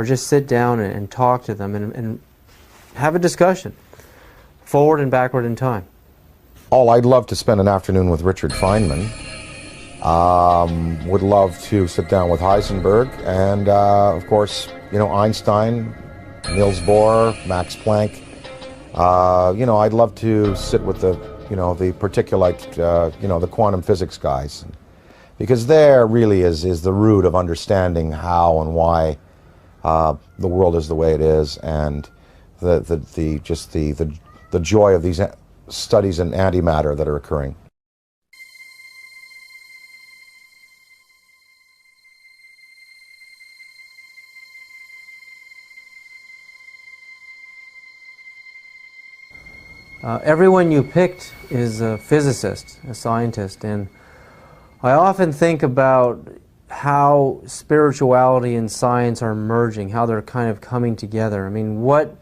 S11: just sit down and talk to them and have a discussion, forward and backward in time?
S10: Oh, I'd love to spend an afternoon with Richard Feynman. Would love to sit down with Heisenberg, and of course, you know, Einstein, Niels Bohr, Max Planck. You know, I'd love to sit with the particulate, the quantum physics guys, because there really is the root of understanding how and why the world is the way it is, and the joy of these studies in antimatter that are occurring.
S11: Everyone you picked is a physicist, a scientist, and I often think about how spirituality and science are merging, how they're kind of coming together. I mean, what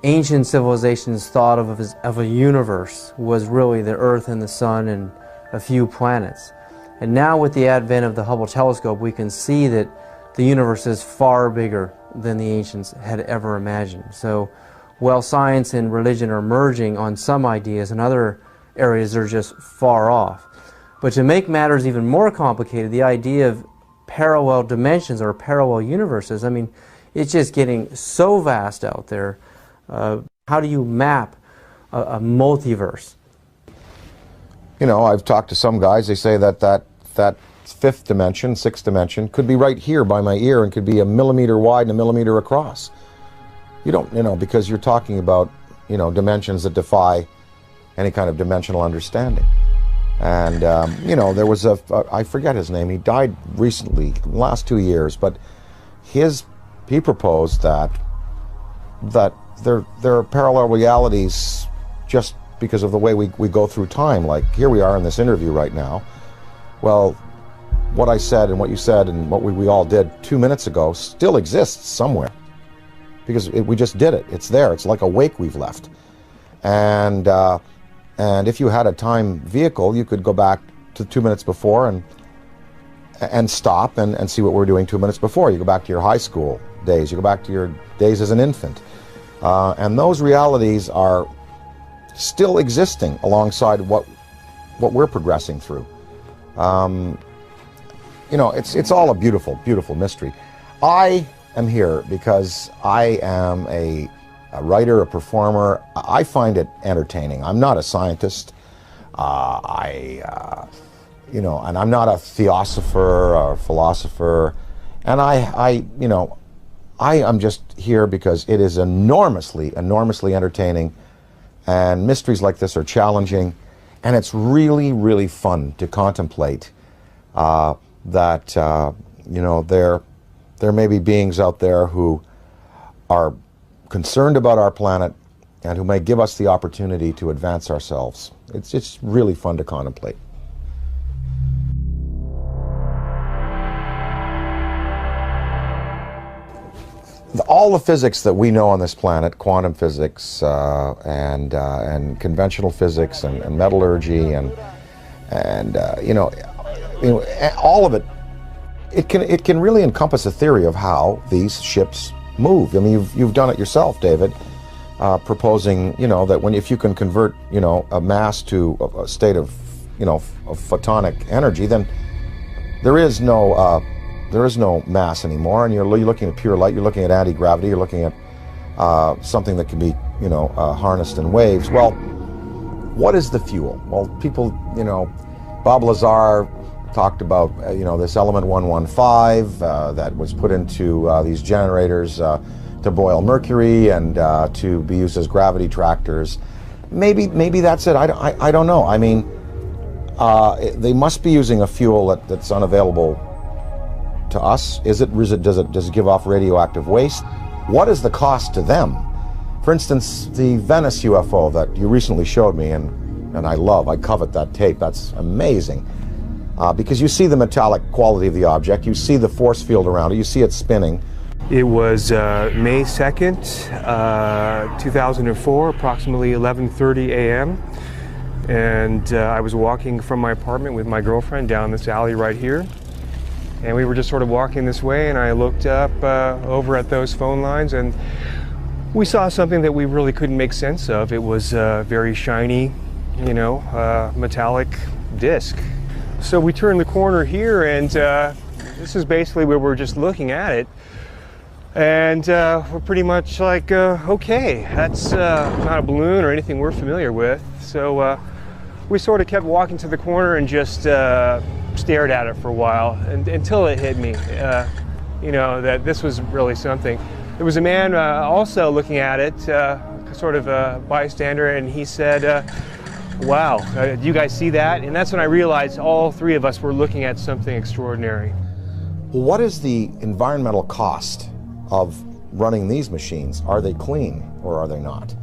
S11: ancient civilizations thought of a universe was really the Earth and the Sun and a few planets. And now with the advent of the Hubble telescope, we can see that the universe is far bigger than the ancients had ever imagined. So while science and religion are merging on some ideas, in other areas they're just far off. But to make matters even more complicated, the idea of parallel dimensions or parallel universes, I mean, it's just getting so vast out there. How do you map a multiverse?
S10: You know, I've talked to some guys, they say that fifth dimension, sixth dimension, could be right here by my ear and could be a millimeter wide and a millimeter across. You don't, because you're talking about, dimensions that defy any kind of dimensional understanding. And, there was I forget his name, he died recently, in the last 2 years, but he proposed that there are parallel realities just because of the way we go through time. Like, here we are in this interview right now. Well, what I said and what you said and what we all did 2 minutes ago still exists somewhere. Because we just did it. It's there. It's like a wake we've left. And if you had a time vehicle, you could go back to 2 minutes before and stop and see what we're doing 2 minutes before. You go back to your high school days. You go back to your days as an infant. And those realities are still existing alongside what we're progressing through. You know, it's all a beautiful, beautiful mystery. I am here because I am a writer, a performer. I find it entertaining. I'm not a scientist. You know, and I'm not a theosopher or philosopher. And you know, I am just here because it is enormously, enormously entertaining. And mysteries like this are challenging. And it's really, really fun to contemplate that, you know, there may be beings out there who are concerned about our planet and who may give us the opportunity to advance ourselves. It's really fun to contemplate. All the physics that we know on this planet, quantum physics and conventional physics and metallurgy and you know, all of it, it can really encompass a theory of how these ships move. I mean, you've done it yourself, David, proposing, you know, that if you can convert, you know, a mass to a state of, you know, of photonic energy, then there is no mass anymore, and you're looking at pure light. You're looking at anti-gravity. You're looking at something that can be, you know, harnessed in waves. Well, what is the fuel? Well, people, you know, Bob Lazar talked about, you know, this element 115 that was put into these generators to boil mercury and to be used as gravity tractors. Maybe that's it. I don't know. I mean, they must be using a fuel that's unavailable to us. Does it give off radioactive waste? What is the cost to them? For instance, the Venice UFO that you recently showed me, and I covet that tape. That's amazing. Because you see the metallic quality of the object, you see the force field around it, you see it spinning.
S1: It was May 2nd, 2004, approximately 11:30 a.m. And I was walking from my apartment with my girlfriend down this alley right here. And we were just sort of walking this way, and I looked up over at those phone lines, and we saw something that we really couldn't make sense of. It was a very shiny, you know, metallic disc. So we turned the corner here, and this is basically where we're just looking at it. And we're pretty much like, okay, that's not a balloon or anything we're familiar with. So we sort of kept walking to the corner and just stared at it for a while until it hit me, you know, that this was really something. There was a man also looking at it, sort of a bystander, and he said, wow, do you guys see that? And that's when I realized all three of us were looking at something extraordinary.
S10: What is the environmental cost of running these machines? Are they clean or are they not?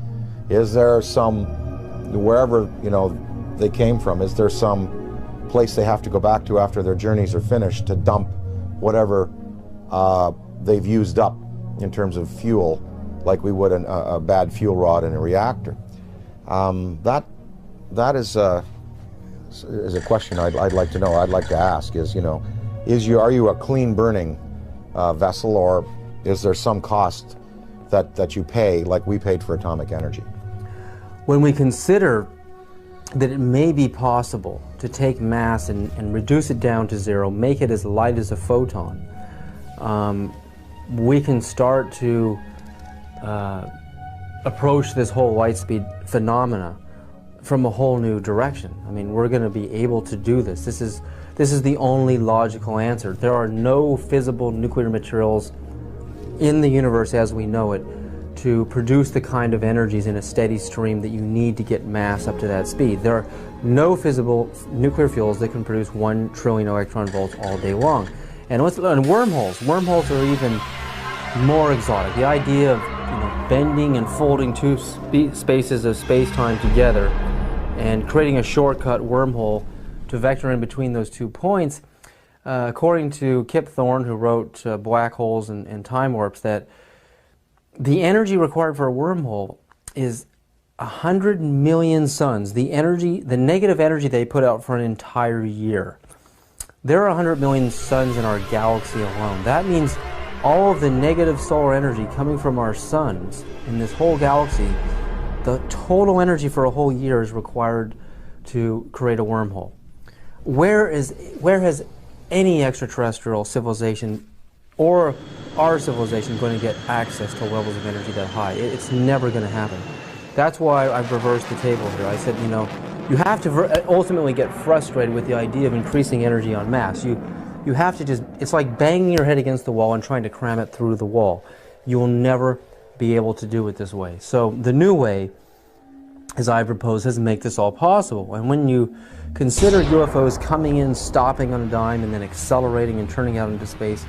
S10: Is there some, wherever, you know, they came from, is there some place they have to go back to after their journeys are finished to dump whatever they've used up in terms of fuel, like we would a bad fuel rod in a reactor? That is a question I'd like to know. I'd like to ask is, you know, are you a clean burning vessel, or is there some cost that you pay like we paid for atomic energy?
S11: When we consider that it may be possible to take mass and reduce it down to zero, make it as light as a photon, we can start to approach this whole light speed phenomena from a whole new direction. I mean, we're going to be able to do this. This is the only logical answer. There are no fissile nuclear materials in the universe as we know it to produce the kind of energies in a steady stream that you need to get mass up to that speed. There are no fissile nuclear fuels that can produce 1 trillion electron volts all day long. And wormholes are even more exotic. The idea of, you know, bending and folding two spaces of space-time together and creating a shortcut wormhole to vector in between those 2 points, according to Kip Thorne, who wrote Black Holes and Time Warps, that the energy required for a wormhole is 100 million suns, the negative energy they put out for an entire year. There are 100 million suns in our galaxy alone. That means all of the negative solar energy coming from our suns in this whole galaxy, the total energy for a whole year is required to create a wormhole. Where has any extraterrestrial civilization or our civilization going to get access to levels of energy that high? It's never going to happen. That's why I've reversed the table here. I said, you know, you have to ultimately get frustrated with the idea of increasing energy en masse. You have to just, it's like banging your head against the wall and trying to cram it through the wall. You will never be able to do it this way. So the new way, as I propose, is to make this all possible. And when you consider UFOs coming in, stopping on a dime, and then accelerating and turning out into space,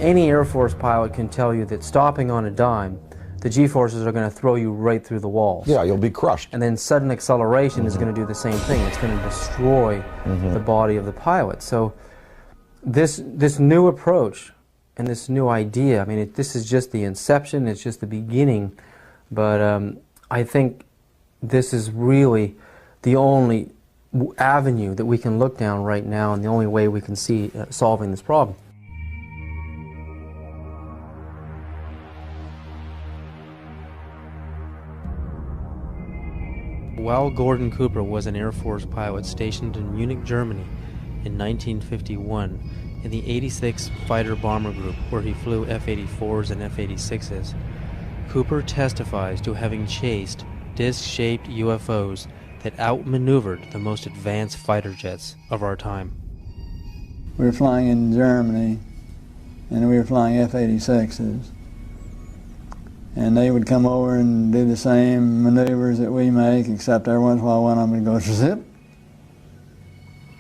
S11: any Air Force pilot can tell you that stopping on a dime, the G-forces are going to throw you right through the walls.
S10: Yeah, you'll be crushed.
S11: And then sudden acceleration is going to do the same thing. It's going to destroy the body of the pilot. So this new approach and this new idea, I mean, this is just the inception, it's just the beginning, but I think this is really the only avenue that we can look down right now and the only way we can see solving this problem. While Gordon Cooper was an Air Force pilot stationed in Munich, Germany in 1951 in the 86th Fighter Bomber Group, where he flew F-84s and F-86s, Cooper testifies to having chased disc-shaped UFOs that outmaneuvered the most advanced fighter jets of our time.
S15: We were flying in Germany, and we were flying F-86s. And they would come over and do the same maneuvers that we make, except every once in a while one of them would go zip.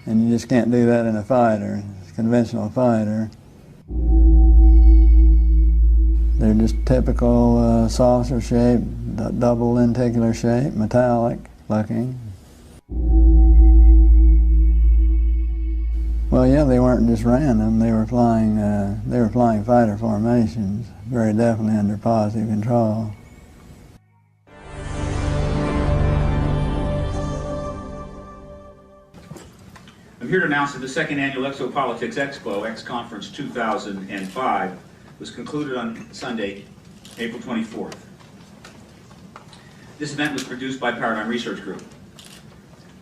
S15: And you just can't do that in a fighter, a conventional fighter. They're just typical saucer shape, double lenticular shape, metallic looking. Well, yeah, they weren't just random. They were flying fighter formations, very definitely under positive control.
S2: I'm here to announce that the second annual Exopolitics Expo, X-Conference 2005, was concluded on Sunday, April 24th. This event was produced by Paradigm Research Group.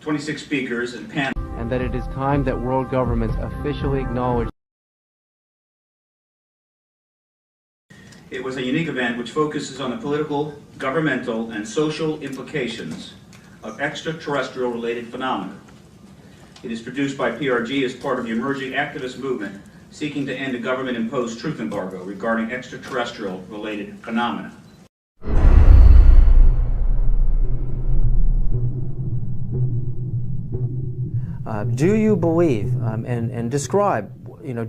S2: 26 speakers and panel.
S11: And that it is time that world governments officially acknowledge.
S2: It was a unique event which focuses on the political, governmental, and social implications of extraterrestrial-related phenomena. It is produced by PRG as part of the emerging activist movement seeking to end a government-imposed truth embargo regarding extraterrestrial-related phenomena.
S11: Do you believe, and describe,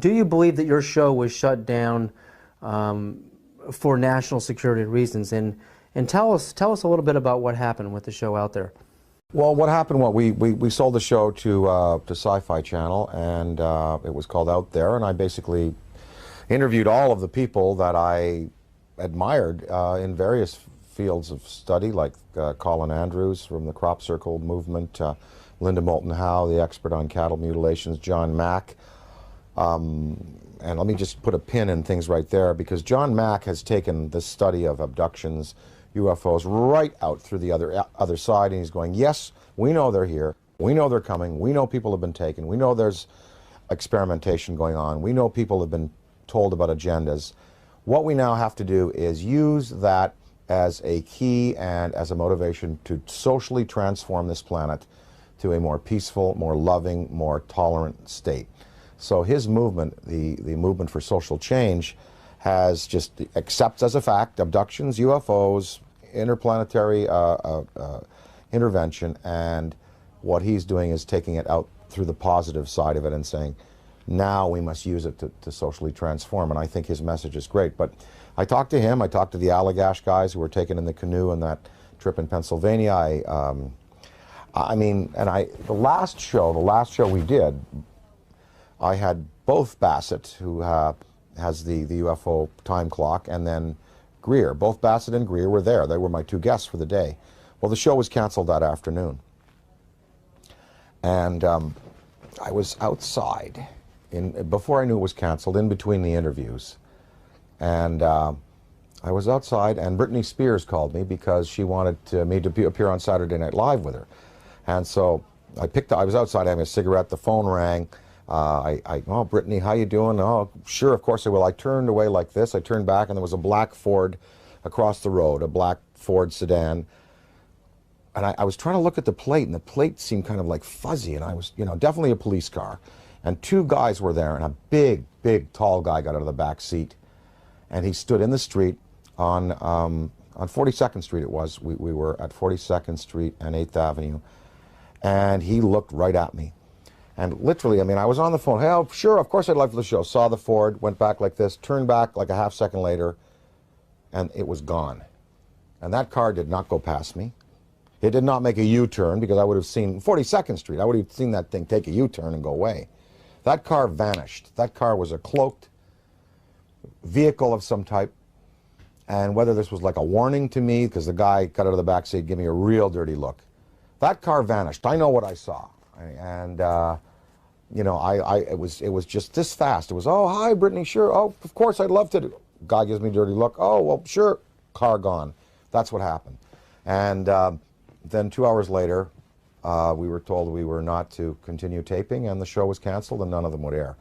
S11: do you believe that your show was shut down for national security reasons? And tell us a little bit about what happened with the show out there.
S10: Well, what happened, we sold the show to Sci-Fi Channel, and it was called Out There, and I basically interviewed all of the people that I admired in various fields of study, like Colin Andrews from the Crop Circle movement, Linda Moulton Howe, the expert on cattle mutilations, John Mack. And let me just put a pin in things right there, because John Mack has taken the study of abductions, UFOs, right out through the other side, and he's going, yes, we know they're here, we know they're coming, we know people have been taken, we know there's experimentation going on, we know people have been told about agendas. What we now have to do is use that as a key and as a motivation to socially transform this planet to a more peaceful, more loving, more tolerant state. So his movement, the movement for social change, has just accepts as a fact abductions, UFOs, interplanetary intervention, and what he's doing is taking it out through the positive side of it and saying, now we must use it to socially transform, and I think his message is great. But I talked to him, I talked to the Allagash guys who were taken in the canoe on that trip in Pennsylvania. The last show we did, I had both Bassett, who has the UFO time clock, and then Greer. Both Bassett and Greer were there. They were my two guests for the day. Well, the show was canceled that afternoon. And I was outside, before I knew it was canceled, in between the interviews. And I was outside, and Britney Spears called me because she wanted me to appear on Saturday Night Live with her. And so I was outside having a cigarette, the phone rang. Oh, Brittany, how you doing? Oh, sure, of course I will. I turned away like this. I turned back, and there was a black Ford across the road, a black Ford sedan. And I was trying to look at the plate, and the plate seemed kind of like fuzzy, and I was, definitely a police car. And two guys were there, and a big, big, tall guy got out of the back seat, and he stood in the street on 42nd Street it was. We were at 42nd Street and 8th Avenue, and he looked right at me. And literally, I mean, I was on the phone. Hey, oh, sure, of course I'd love for the show. Saw the Ford, went back like this, turned back like a half second later, and it was gone. And that car did not go past me. It did not make a U-turn, because I would have seen 42nd Street. I would have seen that thing take a U-turn and go away. That car vanished. That car was a cloaked vehicle of some type. And whether this was like a warning to me, because the guy got out of the back seat, gave me a real dirty look. That car vanished. I know what I saw. And it was just this fast. It was, oh, hi, Brittany, sure. Oh, of course, I'd love to. Guy gives me a dirty look. Oh, well, sure. Car gone. That's what happened. And then 2 hours later, we were told we were not to continue taping, and the show was canceled, and none of them would air.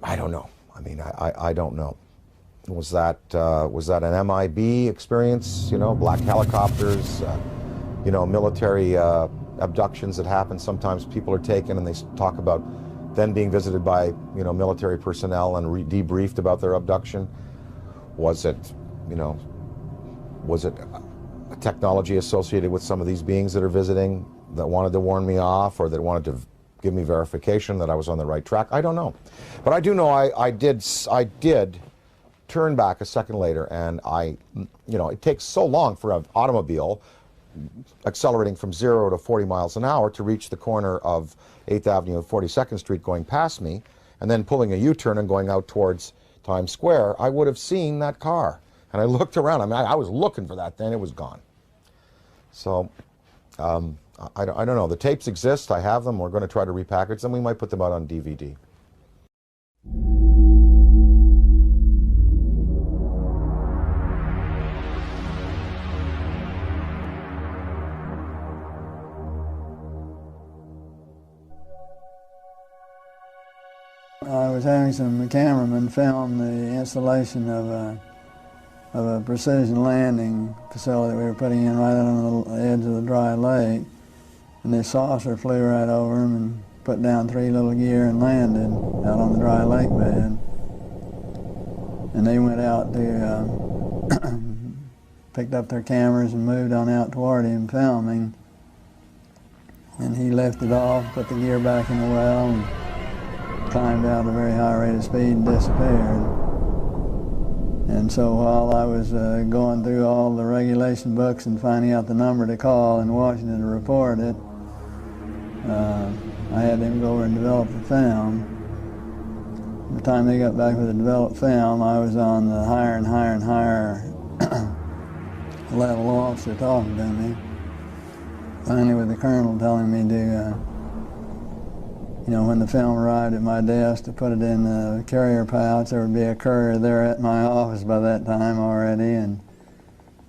S10: I don't know. I mean, I don't know. Was that an MIB experience? Black helicopters, military abductions that happen. Sometimes people are taken and they talk about then being visited by, military personnel and debriefed about their abduction. Was it a technology associated with some of these beings that are visiting that wanted to warn me off, or that wanted to give me verification that I was on the right track? I don't know. But I do know I did turn back a second later, and it takes so long for an automobile accelerating from 0 to 40 miles an hour to reach the corner of 8th Avenue and 42nd Street going past me, and then pulling a U-turn and going out towards Times Square. I would have seen that car. And I looked around. I mean, I was looking for that then. It was gone. So, I don't know. The tapes exist. I have them. We're going to try to repackage them. We might put them out on DVD.
S15: I was having some cameramen film the installation of a precision landing facility we were putting in right on the edge of the dry lake. And this saucer flew right over them and put down 3 little gear and landed out on the dry lake bed. And they went out to, picked up their cameras and moved on out toward him filming. And he lifted off, put the gear back in the well, and climbed out at a very high rate of speed and disappeared. And so while I was going through all the regulation books and finding out the number to call in Washington to report it, I had them go over and develop the film. By the time they got back with the developed film, I was on the higher and higher and higher level officer talking to me. Finally with the colonel telling me to when the film arrived at my desk, to put it in the carrier pouch. There would be a courier there at my office by that time already, and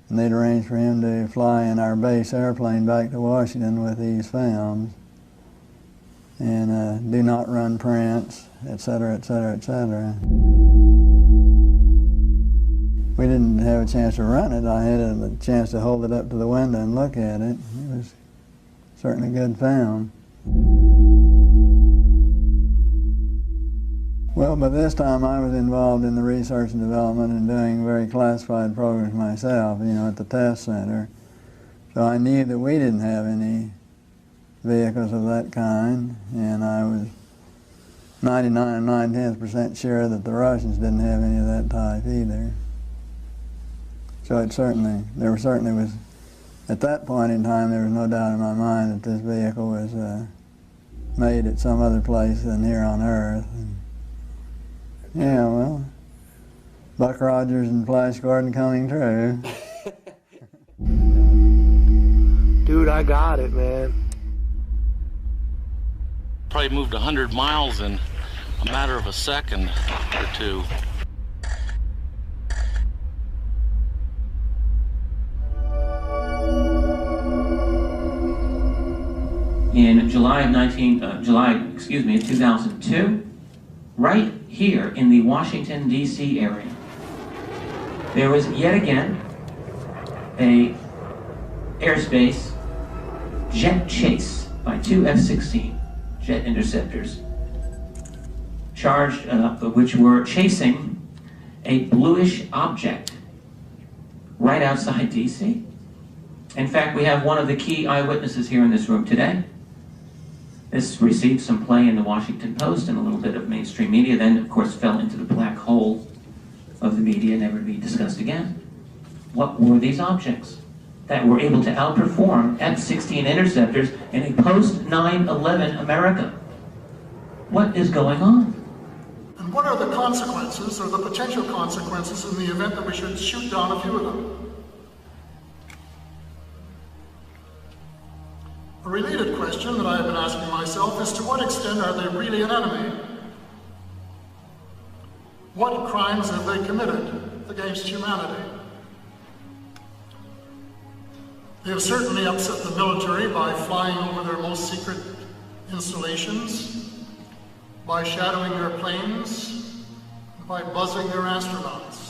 S15: they'd arranged for him to fly in our base airplane back to Washington with these films, and do not run prints, etc., etc., etc. We didn't have a chance to run it. I had a chance to hold it up to the window and look at it. It was certainly good film. Well, by this time I was involved in the research and development and doing very classified programs myself, at the test center. So I knew that we didn't have any vehicles of that kind, and I was 99 9/10% sure that the Russians didn't have any of that type either. So at that point in time, there was no doubt in my mind that this vehicle was made at some other place than here on Earth. And yeah, well, Buck Rogers and Flash Gordon coming true.
S3: Dude, I got it, man.
S18: Probably moved 100 miles in a matter of a second or two.
S22: In July of 2002, right here in the Washington, D.C. area, there was yet again a airspace jet chase by two F-16 jet interceptors, charged, which were chasing a bluish object right outside D.C. In fact, we have one of the key eyewitnesses here in this room today. This received some play in the Washington Post and a little bit of mainstream media, then of course fell into the black hole of the media, never to be discussed again. What were these objects that were able to outperform F-16 interceptors in a post-9/11 America? What is going on?
S12: And what are the consequences, or the potential consequences, in the event that we should shoot down a few of them? A related question that I have been asking myself is, to what extent are they really an enemy? What crimes have they committed against humanity? They have certainly upset the military by flying over their most secret installations, by shadowing their planes, by buzzing their astronauts.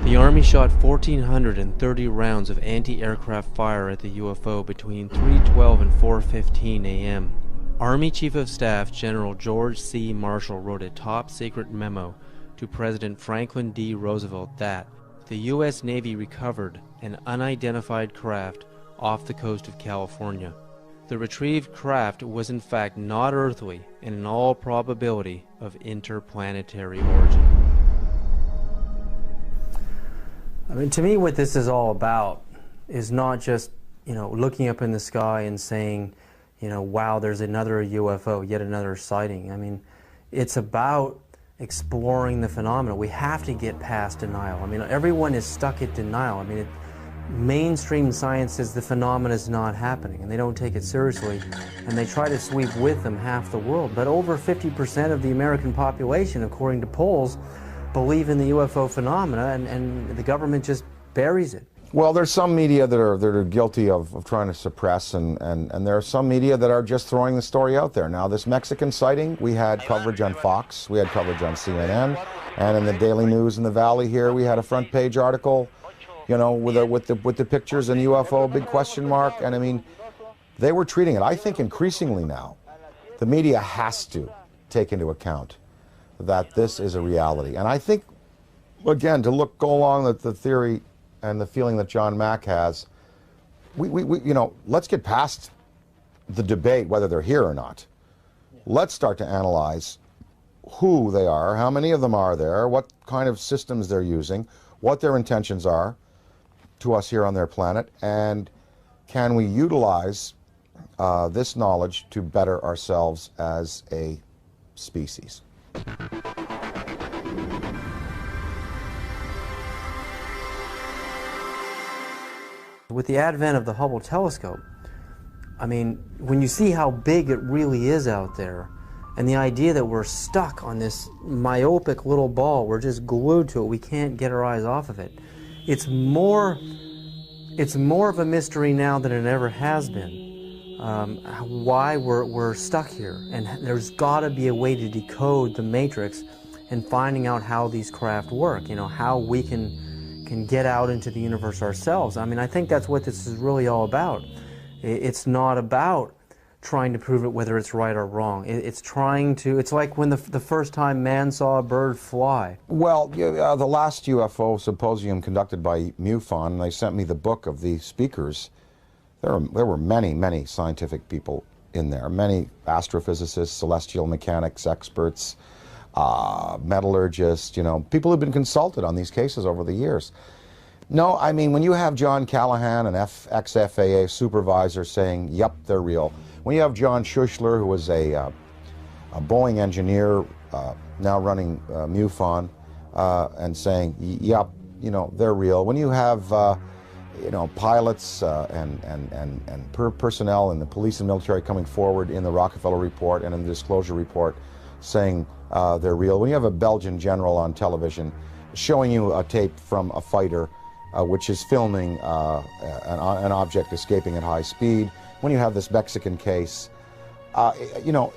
S11: The Army shot 1,430 rounds of anti-aircraft fire at the UFO between 3:12 and 4:15 a.m. Army Chief of Staff General George C. Marshall wrote a top-secret memo to President Franklin D. Roosevelt that the U.S. Navy recovered an unidentified craft off the coast of California. The retrieved craft was in fact not earthly and in all probability of interplanetary origin. I mean, to me, what this is all about is not just, looking up in the sky and saying, wow, there's another UFO, yet another sighting. I mean, it's about exploring the phenomena. We have to get past denial. I mean, everyone is stuck at denial. I mean, mainstream science says the phenomena is not happening, and they don't take it seriously, and they try to sweep with them half the world. But over 50% of the American population, according to polls, believe in the UFO phenomena, and the government just buries it.
S10: Well, there's some media that are guilty of trying to suppress, and there are some media that are just throwing the story out there. Now, this Mexican sighting, we had coverage on Fox, we had coverage on CNN, and in the Daily News in the Valley here, we had a front page article, with the pictures and UFO, big question mark, and I mean, they were treating it. I think increasingly now, the media has to take into account that this is a reality. And I think, again, go along with the theory and the feeling that John Mack has, let's get past the debate whether they're here or not. Let's start to analyze who they are, how many of them are there, what kind of systems they're using, what their intentions are to us here on their planet, and can we utilize this knowledge to better ourselves as a species.
S11: With the advent of the Hubble telescope, I mean, when you see how big it really is out there, and the idea that we're stuck on this myopic little ball, we're just glued to it, we can't get our eyes off of it. It's more of a mystery now than it ever has been. Why we're stuck here, and there's got to be a way to decode the matrix and finding out how these craft work, how we can get out into the universe ourselves. I mean, I think that's what this is really all about. It's not about trying to prove it whether it's right or wrong. It's like when the first time man saw a bird fly.
S10: Well, the last UFO symposium conducted by MUFON, they sent me the book of the speakers. There were many, many scientific people in there, many astrophysicists, celestial mechanics experts, metallurgists, people who've been consulted on these cases over the years. No, I mean, when you have John Callahan, an ex-FAA supervisor, saying, yep, they're real, When you have John Schuessler, who was a Boeing engineer, now running MUFON, and saying, yep, you know, they're real. When you have, you know, pilots and personnel in the police and military coming forward in the Rockefeller Report and in the Disclosure Report saying they're real. When you have a Belgian general on television showing you a tape from a fighter which is filming an object escaping at high speed, when you have this Mexican case, you know,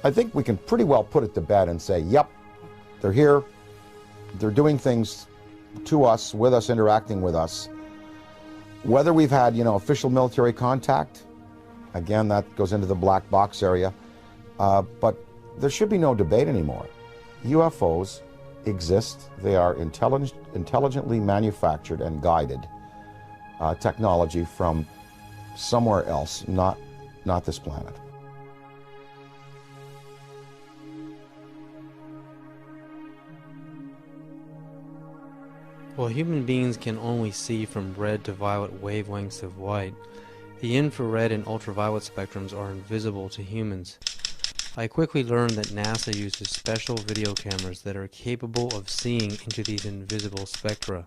S10: I think we can pretty well put it to bed and say, yep, they're here, they're doing things to us, with us, interacting with us. Whether we've had, you know, official military contact, again, that goes into the black box area, but there should be no debate anymore. UFOs exist. They are intelligently manufactured and guided technology from somewhere else, not this planet.
S11: While human beings can only see from red to violet wavelengths of light, the infrared and ultraviolet spectrums are invisible to humans. I quickly learned that NASA uses special video cameras that are capable of seeing into these invisible spectra.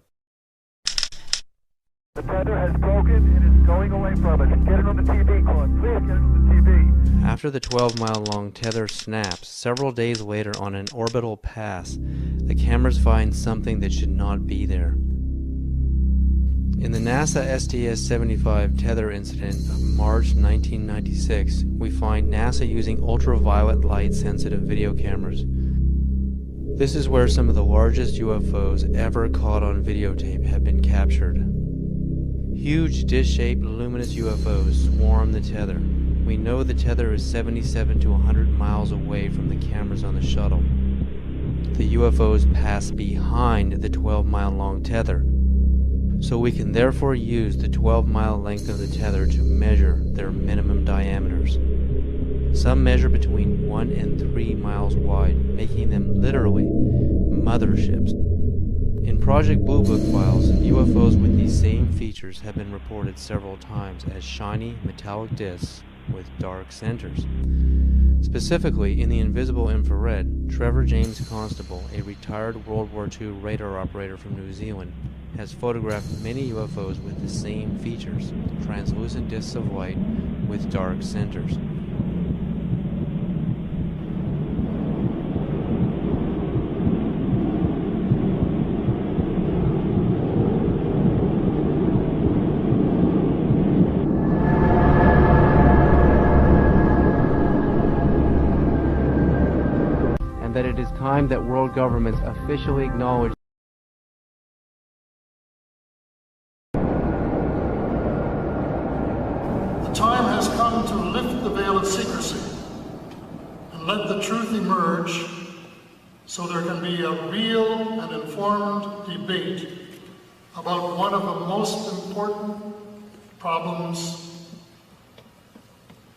S21: The tether has broken. It is going away from us. Get it on the TV, Claude. Please get it on the TV.
S11: After the 12-mile-long tether snaps, several days later on an orbital pass, the cameras find something that should not be there. In the NASA STS-75 tether incident of March 1996, we find NASA using ultraviolet light-sensitive video cameras. This is where some of the largest UFOs ever caught on videotape have been captured. Huge dish-shaped luminous UFOs swarm the tether. We know the tether is 77 to 100 miles away from the cameras on the shuttle. The UFOs pass behind the 12-mile-long tether, so we can therefore use the 12-mile length of the tether to measure their minimum diameters. Some measure between 1 and 3 miles wide, making them literally motherships. In Project Blue Book files, UFOs with these same features have been reported several times as shiny metallic discs with dark centers. Specifically, in the invisible infrared, Trevor James Constable, a retired World War II radar operator from New Zealand, has photographed many UFOs with the same features, translucent discs of light with dark centers. And that it is time that world governments officially acknowledge
S12: The time has come to lift the veil of secrecy and let the truth emerge so there can be a real and informed debate about one of the most important problems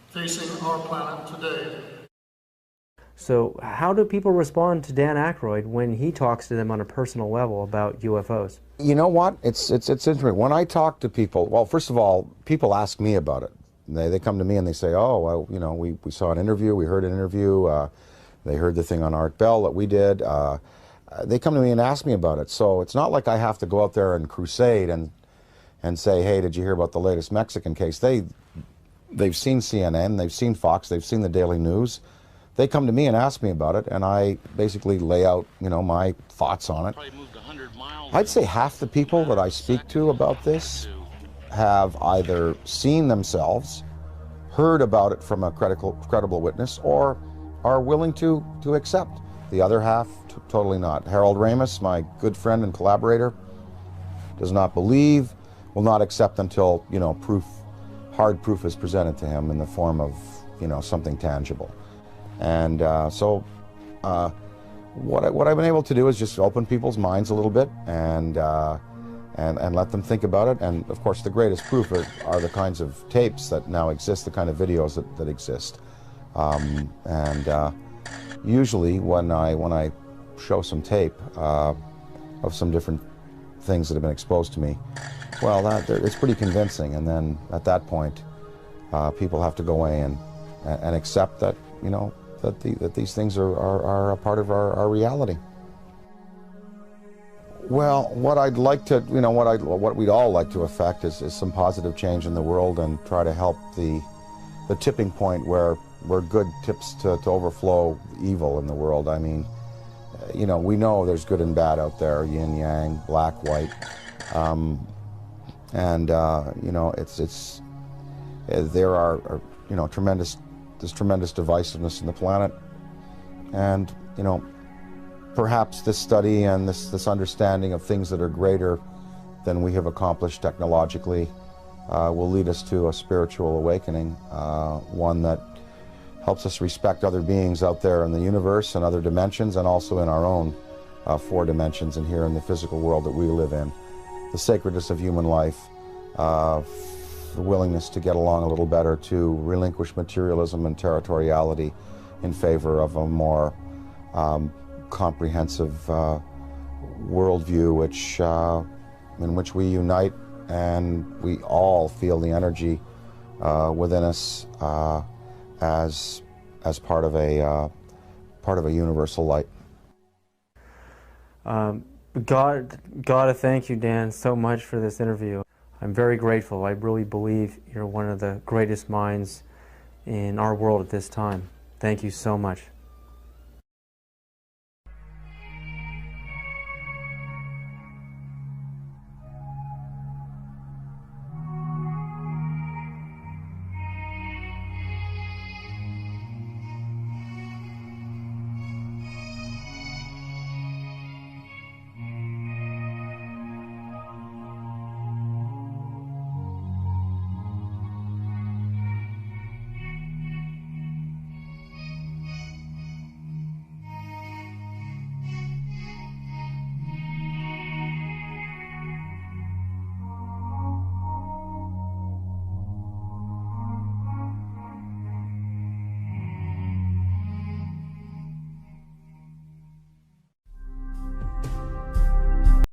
S12: facing our planet today.
S11: So how do people respond to Dan Aykroyd when he talks to them on a personal level about UFOs?
S10: You know what? It's interesting. When I talk to people, well, first of all, people ask me about it. They come to me and they say, oh, well, you know, we saw an interview, we heard an interview, they heard the thing on Art Bell that we did. They come to me and ask me about it. So it's not like I have to go out there and crusade and say, hey, did you hear about the latest Mexican case? They've seen CNN, they've seen Fox, they've seen the Daily News. They come to me and ask me about it, and I basically lay out, you know, my thoughts on it. I'd say half the people that I speak to about this have either seen themselves, heard about it from a credible witness, or are willing to accept. The other half, totally not. Harold Ramis, my good friend and collaborator, does not believe, will not accept until, you know, hard proof is presented to him in the form of, you know, something tangible. And so what I've been able to do is just open people's minds a little bit and let them think about it. And of course, the greatest proof are the kinds of tapes that now exist, the kind of videos that exist. Usually when I show some tape of some different things that have been exposed to me, well, it's pretty convincing. And then at that point, people have to go away and accept that, you know, that these things are a part of our reality. Well, what I'd like to, you know, what we'd all like to affect is some positive change in the world and try to help the tipping point where good tips to overflow evil in the world. I mean, you know, we know there's good and bad out there, yin yang, black, white, and you know, there are you know, there's tremendous divisiveness in the planet, and you know, perhaps this study and this understanding of things that are greater than we have accomplished technologically will lead us to a spiritual awakening, one that helps us respect other beings out there in the universe and other dimensions, and also in our own 4 dimensions and here in the physical world that we live in. The sacredness of human life, the willingness to get along a little better, to relinquish materialism and territoriality in favor of a more comprehensive worldview in which we unite and we all feel the energy within us as part of a universal light.
S11: Gotta thank you, Dan, so much for this interview. I'm very grateful. I really believe you're one of the greatest minds in our world at this time. Thank you so much.